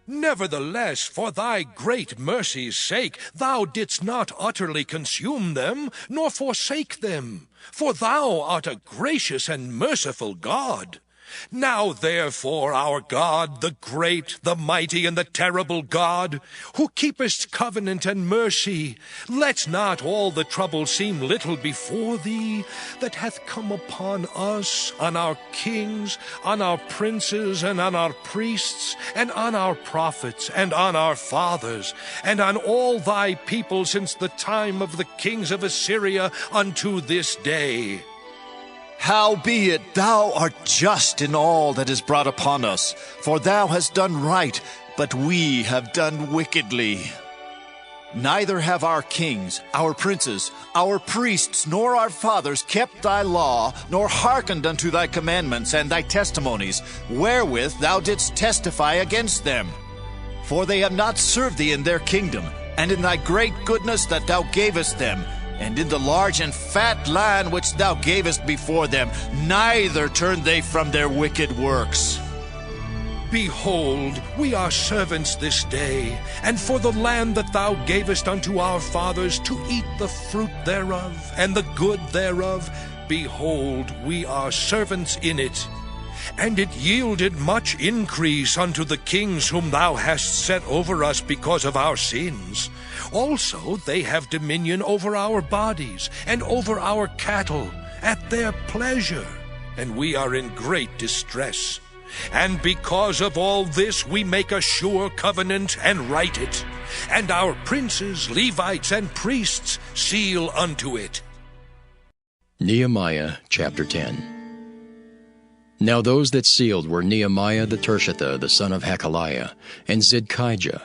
Speaker 11: Nevertheless, for thy great mercy's sake, thou didst not utterly consume them, nor forsake them. For thou art a gracious and merciful God. Now therefore, our God, the great, the mighty, and the terrible God, who keepest covenant and mercy, let not all the trouble seem little before thee, that hath come upon us, on our kings, on our princes, and on our priests, and on our prophets, and on our fathers, and on all thy people since the time of the kings of Assyria unto this day.
Speaker 18: Howbeit thou art just in all that is brought upon us, for thou hast done right, but we have done wickedly. Neither have our kings, our princes, our priests, nor our fathers kept thy law, nor hearkened unto thy commandments and thy testimonies, wherewith thou didst testify against them. For they have not served thee in their kingdom, and in thy great goodness that thou gavest them, and in the large and fat land which thou gavest before them, neither turned they from their wicked works.
Speaker 11: Behold, we are servants this day, and for the land that thou gavest unto our fathers to eat the fruit thereof, and the good thereof, behold, we are servants in it. And it yielded much increase unto the kings whom thou hast set over us because of our sins. Also they have dominion over our bodies, and over our cattle, at their pleasure, and we are in great distress. And because of all this we make a sure covenant, and write it, and our princes, Levites, and priests seal unto it.
Speaker 1: Nehemiah chapter 10. Now those that sealed were Nehemiah the Tirshatha, the son of Hakaliah, and Zidkijah,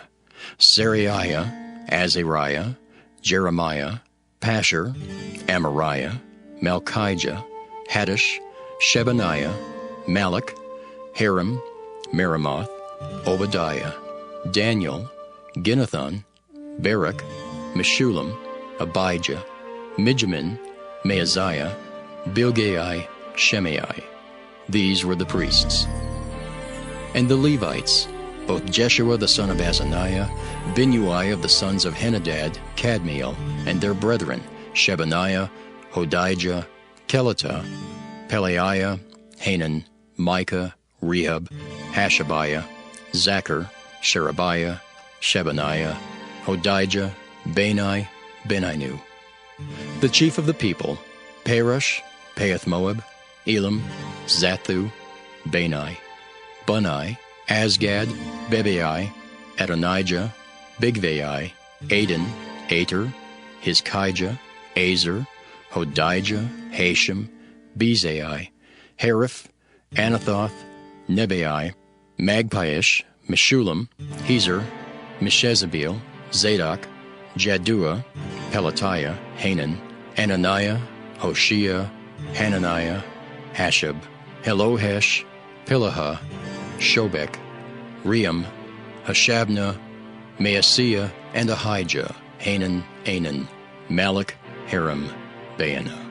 Speaker 1: Seraiah, Azariah, Jeremiah, Pashur, Amariah, Malchijah, Haddish, Shebaniah, Malach, Haram, Meremoth, Obadiah, Daniel, Ginnathan, Barak, Meshullam, Abijah, Mijamin, Maaziah, Bilgai, Shemai. These were the priests. And the Levites, both Jeshua the son of Azaniah, Binnui of the sons of Henadad, Kadmiel, and their brethren, Shebaniah, Hodijah, Kelita, Pelaiah, Hanan, Micah, Rehab, Hashabiah, Zachar, Sherebiah, Shebaniah, Hodijah, Bani, Beninu. The chief of the people, Perush, Pahath-Moab, Elam, Zathu, Bani, Bunai, Asgad, Bebai, Adonijah, Bigvai, Aden, Ater, Hizkijah, Azer, Hodijah, Hashem, Bezai, Hariph, Anathoth, Nebai, Magpiish, Meshullam, Hezer, Meshezabeel, Zadok, Jaddua, Pelatiah, Hanan, Ananiah, Hoshea, Hananiah, Hashab, Helohesh, Pilaha, Shobek, Ream, Hashabnah, Maaseiah, and Ahijah, Hanan, Anan, Malach, Haram, Baanah.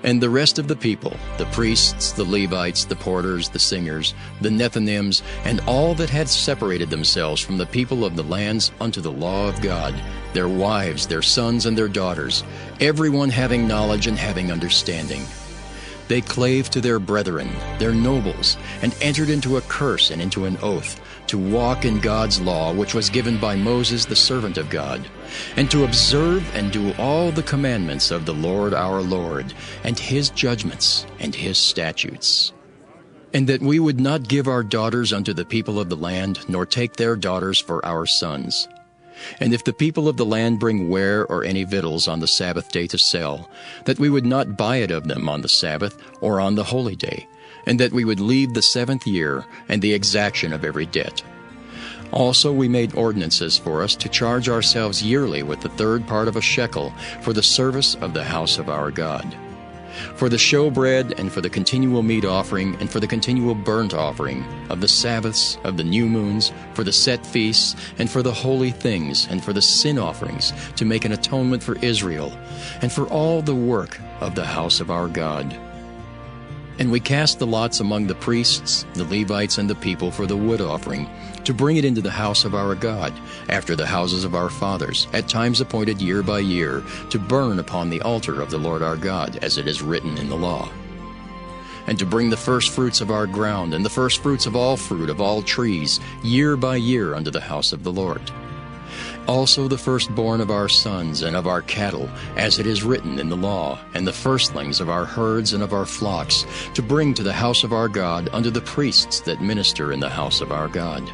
Speaker 1: And the rest of the people, the priests, the Levites, the porters, the singers, the Nethinims, and all that had separated themselves from the people of the lands unto the law of God, their wives, their sons, and their daughters, everyone having knowledge and having understanding. They clave to their brethren, their nobles, and entered into a curse and into an oath, to walk in God's law, which was given by Moses the servant of God, and to observe and do all the commandments of the Lord our Lord, and his judgments and his statutes. And that we would not give our daughters unto the people of the land, nor take their daughters for our sons. And if the people of the land bring ware or any victuals on the Sabbath day to sell, that we would not buy it of them on the Sabbath or on the holy day, and that we would leave the 7th year and the exaction of every debt. Also we made ordinances for us to charge ourselves yearly with the 3rd part of a shekel for the service of the house of our God. For the showbread, and for the continual meat offering, and for the continual burnt offering, of the Sabbaths, of the new moons, for the set feasts, and for the holy things, and for the sin offerings, to make an atonement for Israel, and for all the work of the house of our God. And we cast the lots among the priests, the Levites, and the people for the wood offering, to bring it into the house of our God, after the houses of our fathers, at times appointed year by year, to burn upon the altar of the Lord our God, as it is written in the law. And to bring the firstfruits of our ground, and the firstfruits of all fruit of all trees, year by year unto the house of the Lord. Also the firstborn of our sons and of our cattle, as it is written in the law, and the firstlings of our herds and of our flocks, to bring to the house of our God unto the priests that minister in the house of our God.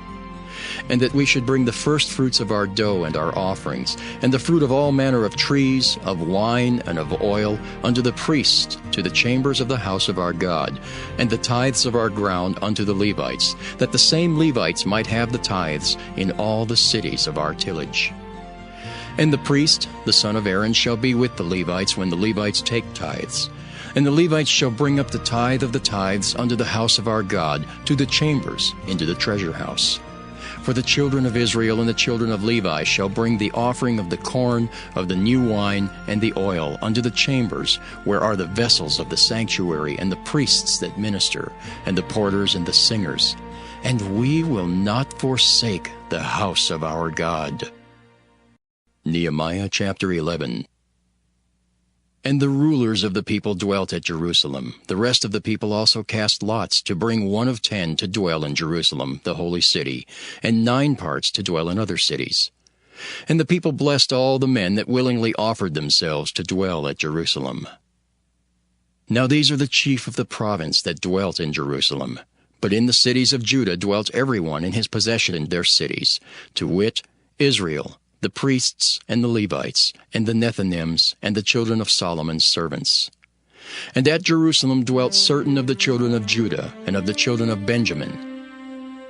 Speaker 1: And that we should bring the firstfruits of our dough and our offerings, and the fruit of all manner of trees, of wine, and of oil, unto the priests, to the chambers of the house of our God, and the tithes of our ground unto the Levites, that the same Levites might have the tithes in all the cities of our tillage. And the priest, the son of Aaron, shall be with the Levites when the Levites take tithes. And the Levites shall bring up the tithe of the tithes unto the house of our God, to the chambers, into the treasure house. For the children of Israel and the children of Levi shall bring the offering of the corn, of the new wine, and the oil unto the chambers, where are the vessels of the sanctuary, and the priests that minister, and the porters and the singers. And we will not forsake the house of our God. Nehemiah chapter 11. And the rulers of the people dwelt at Jerusalem. The rest of the people also cast lots to bring 1 of 10 to dwell in Jerusalem, the holy city, and 9 parts to dwell in other cities. And the people blessed all the men that willingly offered themselves to dwell at Jerusalem. Now these are the chief of the province that dwelt in Jerusalem. But in the cities of Judah dwelt every one in his possession in their cities, to wit, Israel, the priests and the Levites, and the Nethinims, and the children of Solomon's servants. And at Jerusalem dwelt certain of the children of Judah, and of the children of Benjamin.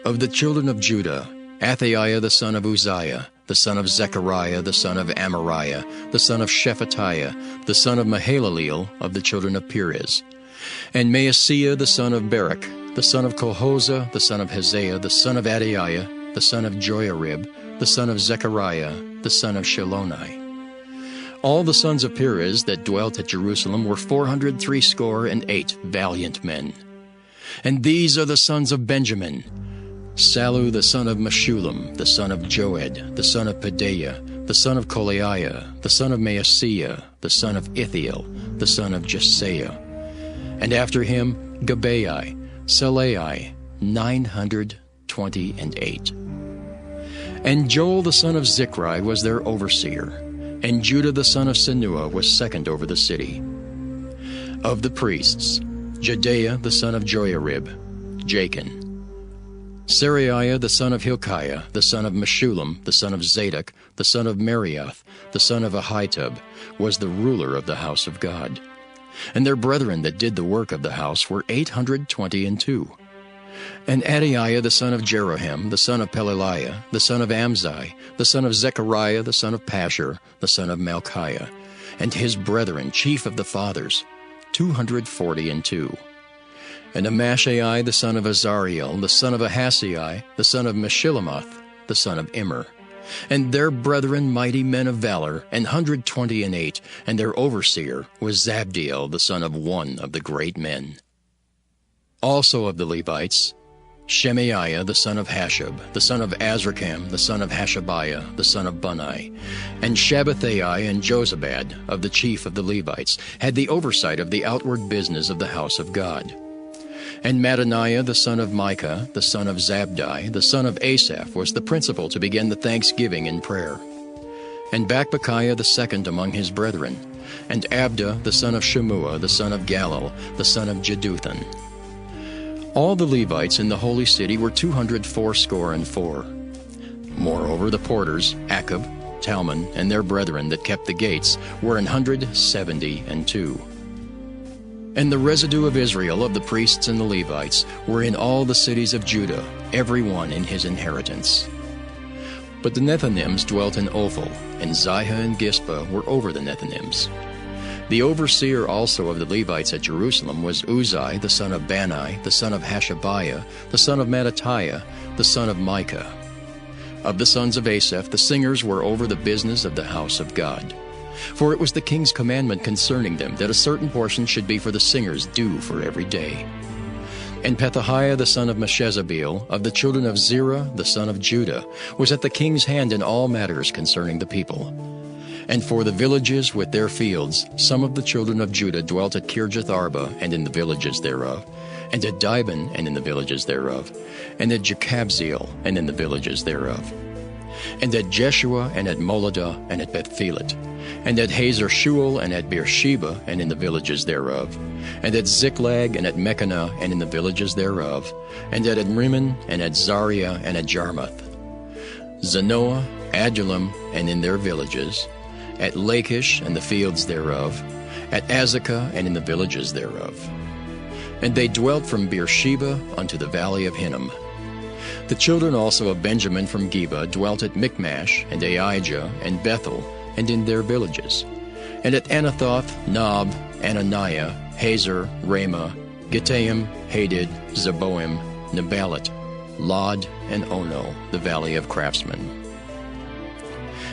Speaker 1: Of the children of Judah, Athaiah the son of Uzziah, the son of Zechariah, the son of Amariah, the son of Shephatiah, the son of Mahalaleel, of the children of Perez. And Maaseiah the son of Barak, the son of Colhozah, the son of Haziah, the son of Adaiah, the son of Joiarib, the son of Zechariah, the son of Shiloni. All the sons of Perez that dwelt at Jerusalem were 468 valiant men. And these are the sons of Benjamin: Sallu the son of Meshullam, the son of Joed, the son of Pedaiah, the son of Kolaiah, the son of Maaseiah, the son of Ithiel, the son of Jesaiah. And after him Gabai, Salai, 928. And Joel the son of Zichri was their overseer, and Judah the son of Senua was second over the city. Of the priests, Jedaiah the son of Joiarib, Jachin. Seraiah the son of Hilkiah, the son of Meshullam, the son of Zadok, the son of Merioth, the son of Ahitub, was the ruler of the house of God. And their brethren that did the work of the house were 822. And Adaiah the son of Jeroham, the son of Pelaliah, the son of Amzai, the son of Zechariah, the son of Pashur, the son of Malchiah, and his brethren, chief of the fathers, 242. And Amashai the son of Azariel, the son of Ahasai, the son of Meshillemoth, the son of Immer, and their brethren mighty men of valor, 128, and their overseer was Zabdiel the son of one of the great men. Also of the Levites, Shemaiah the son of Hashab, the son of Azrikam, the son of Hashabiah, the son of Bunai, and Shabbathai and Jozabad, of the chief of the Levites, had the oversight of the outward business of the house of God. And Mattaniah the son of Micah, the son of Zabdi, the son of Asaph, was the principal to begin the thanksgiving in prayer. And Bakbukiah the second among his brethren, and Abda the son of Shemua, the son of Galal, the son of Jeduthun. All the Levites in the holy city were 284. Moreover, the porters, Akab, Talmon, and their brethren that kept the gates, were 172. And the residue of Israel of the priests and the Levites were in all the cities of Judah, every one in his inheritance. But the Nethinims dwelt in Ophel, and Zihah and Gispa were over the Nethinims. The overseer also of the Levites at Jerusalem was Uzai the son of Bani, the son of Hashabiah, the son of Mattatiah, the son of Micah. Of the sons of Asaph, the singers were over the business of the house of God. For it was the king's commandment concerning them that a certain portion should be for the singers due for every day. And Pethahiah the son of Meshezabeel, of the children of Zerah the son of Judah, was at the king's hand in all matters concerning the people. And for the villages with their fields, some of the children of Judah dwelt at Kirjath Arba and in the villages thereof, and at Dibon and in the villages thereof, and at Jekabzeel and in the villages thereof, and at Jeshua and at Moladah and at Bethphelet, and at Hazar Shual and at Beersheba and in the villages thereof, and at Ziklag and at Mechanah and in the villages thereof, and at Adrimmon and at Zaria and at Jarmuth, Zanoah, Adullam and in their villages, at Lachish and the fields thereof, at Azekah and in the villages thereof. And they dwelt from Beersheba unto the valley of Hinnom. The children also of Benjamin from Geba dwelt at Michmash and Aijah and Bethel and in their villages, and at Anathoth, Nob, Ananiah, Hazor, Ramah, Gittaim, Hadid, Zeboim, Nebalat, Lod, and Ono, the valley of craftsmen.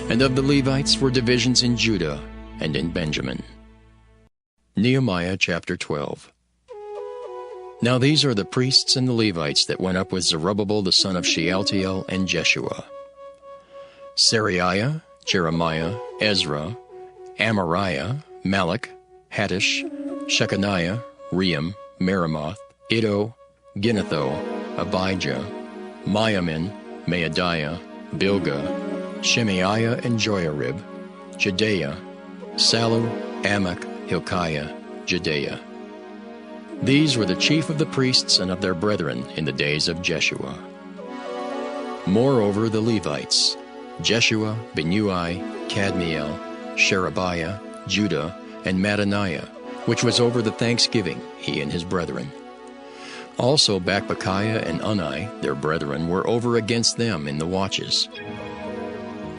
Speaker 1: And of the Levites were divisions in Judah and in Benjamin. Nehemiah chapter 12. Now these are the priests and the Levites that went up with Zerubbabel the son of Shealtiel and Jeshua: Seraiah, Jeremiah, Ezra, Amariah, Malach, Hattush, Shechaniah, Ream, Meremoth, Iddo, Ginnetho, Abijah, Miamin, Maadiah, Bilgah, Shemaiah and Joiarib, Jedaiah, Sallu, Amok, Hilkiah, Jedaiah. These were the chief of the priests and of their brethren in the days of Jeshua. Moreover, the Levites, Jeshua, Binnui, Kadmiel, Sherebiah, Judah, and Mattaniah, which was over the thanksgiving, he and his brethren. Also Bakbukiah and Unai, their brethren, were over against them in the watches.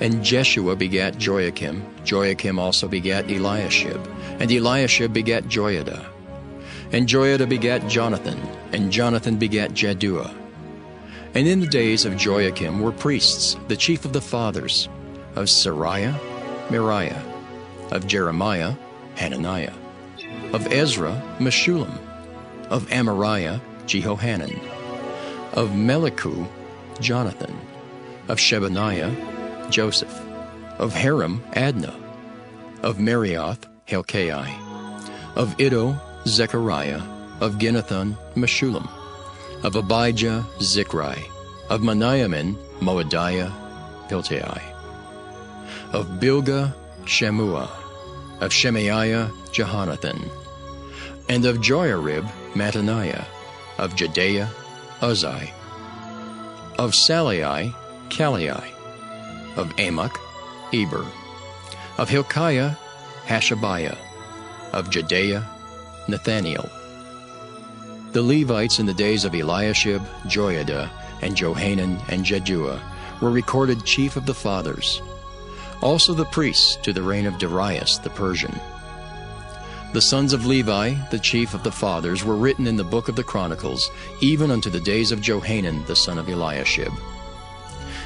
Speaker 1: And Jeshua begat Joiakim, Joiakim also begat Eliashib, and Eliashib begat Joiada. And Joiada begat Jonathan, and Jonathan begat Jaddua. And in the days of Joiakim were priests, the chief of the fathers, of Seraiah, Meriah, of Jeremiah, Hananiah, of Ezra, Meshullam, of Amariah, Jehohanan, of Melichu, Jonathan, of Shebaniah, Joseph, of Haram, Adnah, of Marioth, Helkai, of Iddo, Zechariah, of Ginnethon, Meshullam, of Abijah, Zichri, of Meniamin, Moadiah, Piltai, of Bilgah, Shemua, of Shemaiah, Jehonathan, and of Joiarib, Mattaniah, of Jedaiah, Uzai, of Salai, Kalai, of Amok, Eber, of Hilkiah, Hashabiah, of Jedaiah, Nathaniel, The Levites in the days of Eliashib, Joiada, and Johanan, and Jeduah were recorded chief of the fathers. Also the priests to the reign of Darius the Persian. The sons of Levi, the chief of the fathers, were written in the book of the Chronicles, even unto the days of Johanan the son of Eliashib.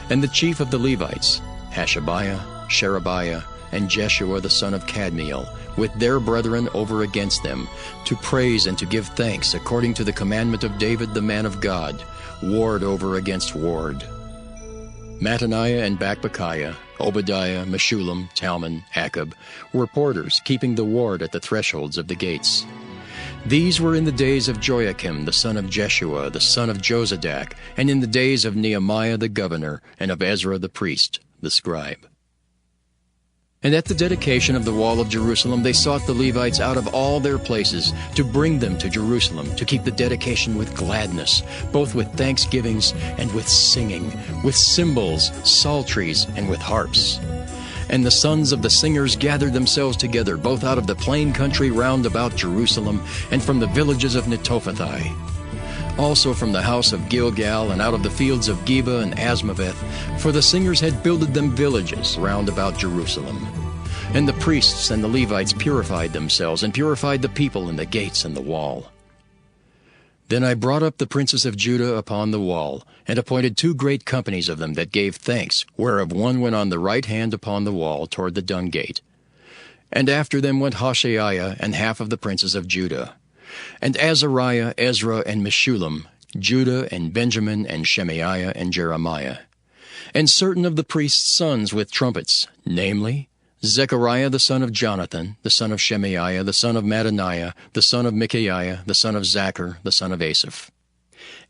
Speaker 1: And the chief of the Levites, Hashabiah, Sherebiah, and Jeshua the son of Kadmiel, with their brethren over against them, to praise and to give thanks according to the commandment of David the man of God, ward over against ward. Mattaniah and Bakbukiah, Obadiah, Meshullam, Talmon, Akab, were porters, keeping the ward at the thresholds of the gates. These were in the days of Joachim the son of Jeshua, the son of Josadak, and in the days of Nehemiah the governor, and of Ezra the priest, the scribe. And at the dedication of the wall of Jerusalem they sought the Levites out of all their places to bring them to Jerusalem, to keep the dedication with gladness, both with thanksgivings and with singing, with cymbals, psalteries, and with harps. And the sons of the singers gathered themselves together, both out of the plain country round about Jerusalem, and from the villages of Netophathi. Also from the house of Gilgal, and out of the fields of Geba and Asmaveth, for the singers had builded them villages round about Jerusalem. And the priests and the Levites purified themselves, and purified the people in the gates and the wall. Then I brought up the princes of Judah upon the wall, and appointed 2 great companies of them that gave thanks, whereof one went on the right hand upon the wall toward the dung gate. And after them went Hoshaiah and half of the princes of Judah. And Azariah, Ezra, and Meshullam, Judah, and Benjamin, and Shemaiah, and Jeremiah. And certain of the priests' sons with trumpets, namely, Zechariah the son of Jonathan, the son of Shemaiah, the son of Mattaniah, the son of Micaiah, the son of Zachar, the son of Asaph.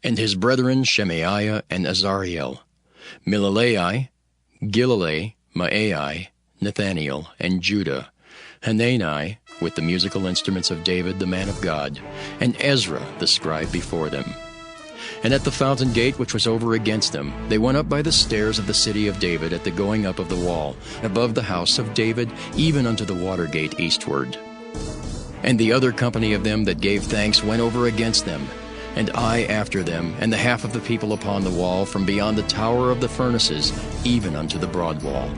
Speaker 1: And his brethren Shemaiah and Azariel, Milalai, Gilalai, Maai, Nathaniel, and Judah, Hanani, with the musical instruments of David the man of God, and Ezra the scribe before them. And at the fountain gate which was over against them, they went up by the stairs of the city of David at the going up of the wall, above the house of David, even unto the water gate eastward. And the other company of them that gave thanks went over against them, and I after them, and the half of the people upon the wall, from beyond the tower of the furnaces, even unto the broad wall.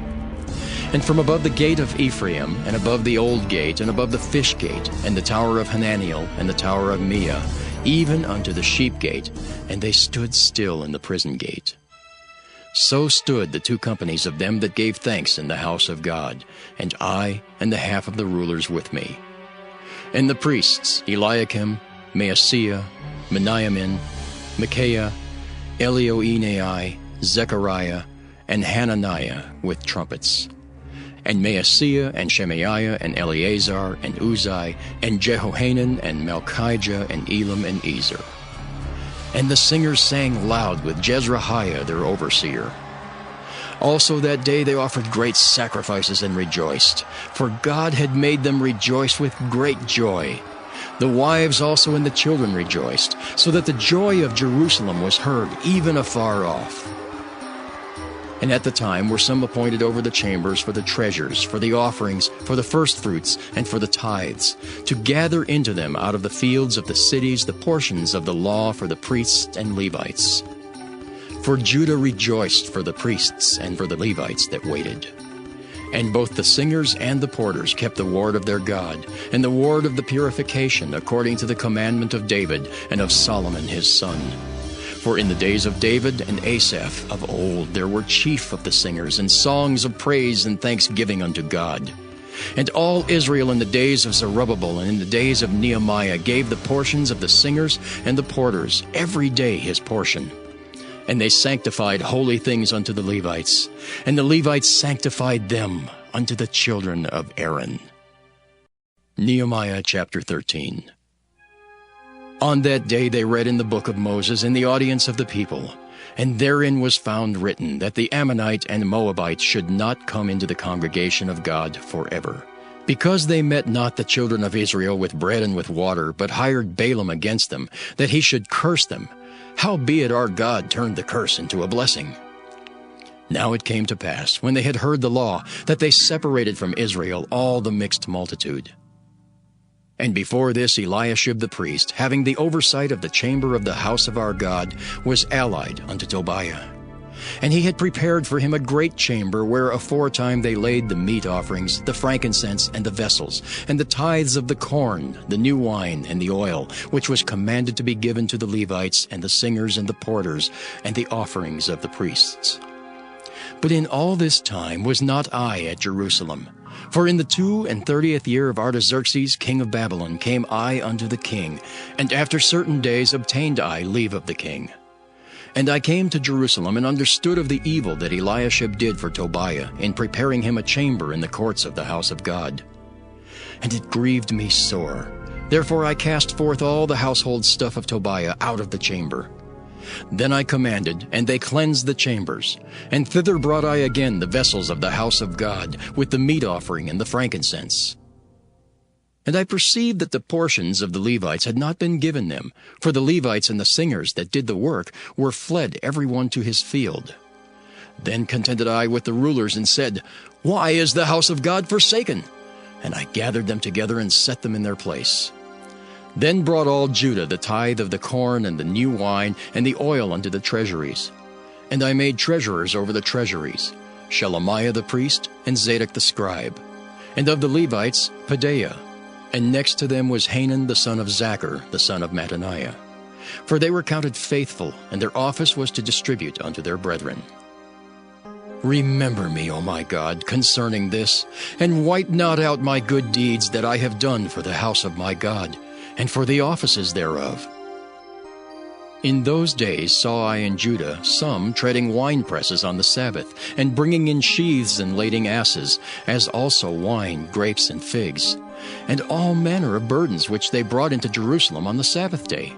Speaker 1: And from above the gate of Ephraim, and above the old gate, and above the fish gate, and the tower of Hananiel, and the tower of Meah, even unto the sheep gate, and they stood still in the prison gate. So stood the 2 companies of them that gave thanks in the house of God, and I and the half of the rulers with me. And the priests, Eliakim, Maaseiah, Meniamin, Micaiah, Elioenai, Zechariah, and Hananiah with trumpets. And Maaseiah, and Shemaiah, and Eleazar, and Uzai, and Jehohanan, and Malchijah, and Elam, and Ezer. And the singers sang loud with Jezrahiah their overseer. Also that day they offered great sacrifices and rejoiced, for God had made them rejoice with great joy. The wives also and the children rejoiced, so that the joy of Jerusalem was heard even afar off. And at the time were some appointed over the chambers for the treasures, for the offerings, for the firstfruits, and for the tithes, to gather into them out of the fields of the cities the portions of the law for the priests and Levites. For Judah rejoiced for the priests and for the Levites that waited. And both the singers and the porters kept the ward of their God, and the ward of the purification, according to the commandment of David and of Solomon his son. For in the days of David and Asaph of old there were chief of the singers, and songs of praise and thanksgiving unto God. And all Israel in the days of Zerubbabel and in the days of Nehemiah gave the portions of the singers and the porters every day his portion. And they sanctified holy things unto the Levites, and the Levites sanctified them unto the children of Aaron. Nehemiah chapter 13. On that day they read in the book of Moses in the audience of the people, and therein was found written that the Ammonite and Moabite should not come into the congregation of God forever, because they met not the children of Israel with bread and with water, but hired Balaam against them, that he should curse them. Howbeit our God turned the curse into a blessing. Now it came to pass, when they had heard the law, that they separated from Israel all the mixed multitude. And before this Eliashib the priest, having the oversight of the chamber of the house of our God, was allied unto Tobiah. And he had prepared for him a great chamber, where aforetime they laid the meat offerings, the frankincense, and the vessels, and the tithes of the corn, the new wine, and the oil, which was commanded to be given to the Levites, and the singers, and the porters, and the offerings of the priests. But in all this time was not I at Jerusalem. For in the 32nd year of Artaxerxes king of Babylon came I unto the king, and after certain days obtained I leave of the king. And I came to Jerusalem, and understood of the evil that Eliashib did for Tobiah, in preparing him a chamber in the courts of the house of God. And it grieved me sore. Therefore I cast forth all the household stuff of Tobiah out of the chamber. Then I commanded, and they cleansed the chambers. And thither brought I again the vessels of the house of God, with the meat offering and the frankincense. And I perceived that the portions of the Levites had not been given them, for the Levites and the singers that did the work were fled every one to his field. Then contended I with the rulers, and said, Why is the house of God forsaken? And I gathered them together, and set them in their place. Then brought all Judah the tithe of the corn, and the new wine, and the oil unto the treasuries. And I made treasurers over the treasuries, Shelemiah the priest, and Zadok the scribe. And of the Levites, Pedaiah. And next to them was Hanan the son of Zachar, the son of Mattaniah. For they were counted faithful, and their office was to distribute unto their brethren. Remember me, O my God, concerning this, and wipe not out my good deeds that I have done for the house of my God, and for the offices thereof. In those days saw I in Judah some treading winepresses on the Sabbath, and bringing in sheaths and lading asses, as also wine, grapes, and figs, and all manner of burdens which they brought into Jerusalem on the Sabbath day.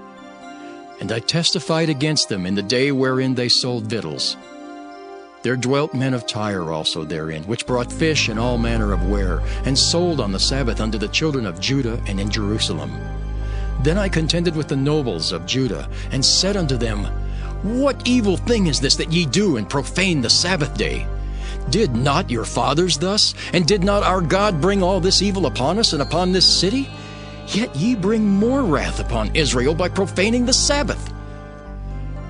Speaker 1: And I testified against them in the day wherein they sold victuals. There dwelt men of Tyre also therein, which brought fish and all manner of ware, and sold on the Sabbath unto the children of Judah and in Jerusalem. Then I contended with the nobles of Judah, and said unto them, What evil thing is this that ye do, and profane the Sabbath day? Did not your fathers thus? And did not our God bring all this evil upon us and upon this city? Yet ye bring more wrath upon Israel by profaning the Sabbath.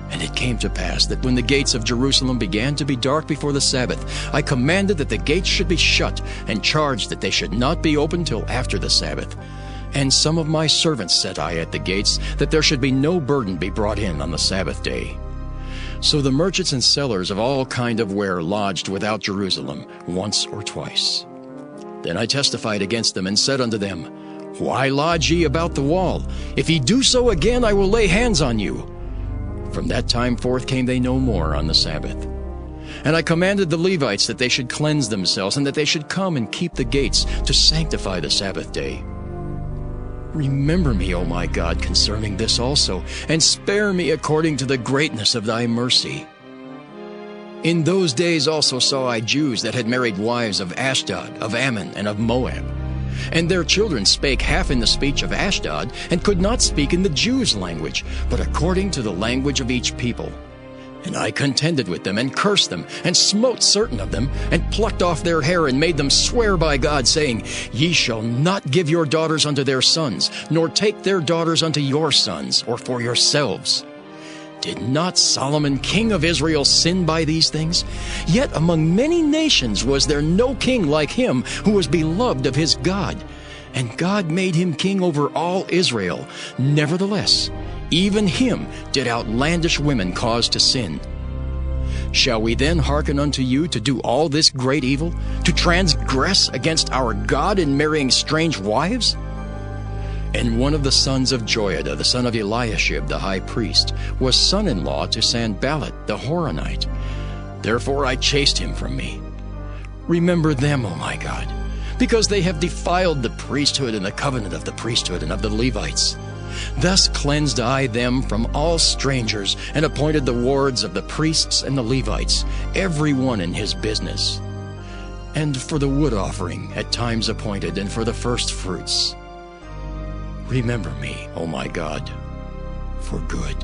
Speaker 1: And it came to pass that when the gates of Jerusalem began to be dark before the Sabbath, I commanded that the gates should be shut, and charged that they should not be opened till after the Sabbath. And some of my servants set I at the gates, that there should be no burden be brought in on the Sabbath day. So the merchants and sellers of all kind of ware lodged without Jerusalem once or twice. Then I testified against them, and said unto them, Why lodge ye about the wall? If ye do so again, I will lay hands on you. From that time forth came they no more on the Sabbath. And I commanded the Levites that they should cleanse themselves, and that they should come and keep the gates, to sanctify the Sabbath day. Remember me, O my God, concerning this also, and spare me according to the greatness of thy mercy. In those days also saw I Jews that had married wives of Ashdod, of Ammon, and of Moab. And their children spake half in the speech of Ashdod, and could not speak in the Jews' language, but according to the language of each people. And I contended with them, and cursed them, and smote certain of them, and plucked off their hair, and made them swear by God, saying, Ye shall not give your daughters unto their sons, nor take their daughters unto your sons, or for yourselves. Did not Solomon king of Israel sin by these things? Yet among many nations was there no king like him, who was beloved of his God. And God made him king over all Israel. Nevertheless, even him did outlandish women cause to sin. Shall we then hearken unto you to do all this great evil, to transgress against our God in marrying strange wives? And one of the sons of Joiada, the son of Eliashib the high priest, was son-in-law to Sanballat the Horonite. Therefore I chased him from me. Remember them, O my God, because they have defiled the priesthood and the covenant of the priesthood and of the Levites. Thus cleansed I them from all strangers, and appointed the wards of the priests and the Levites, every one in his business. And for the wood offering at times appointed, and for the first fruits. Remember me, O my God, for good.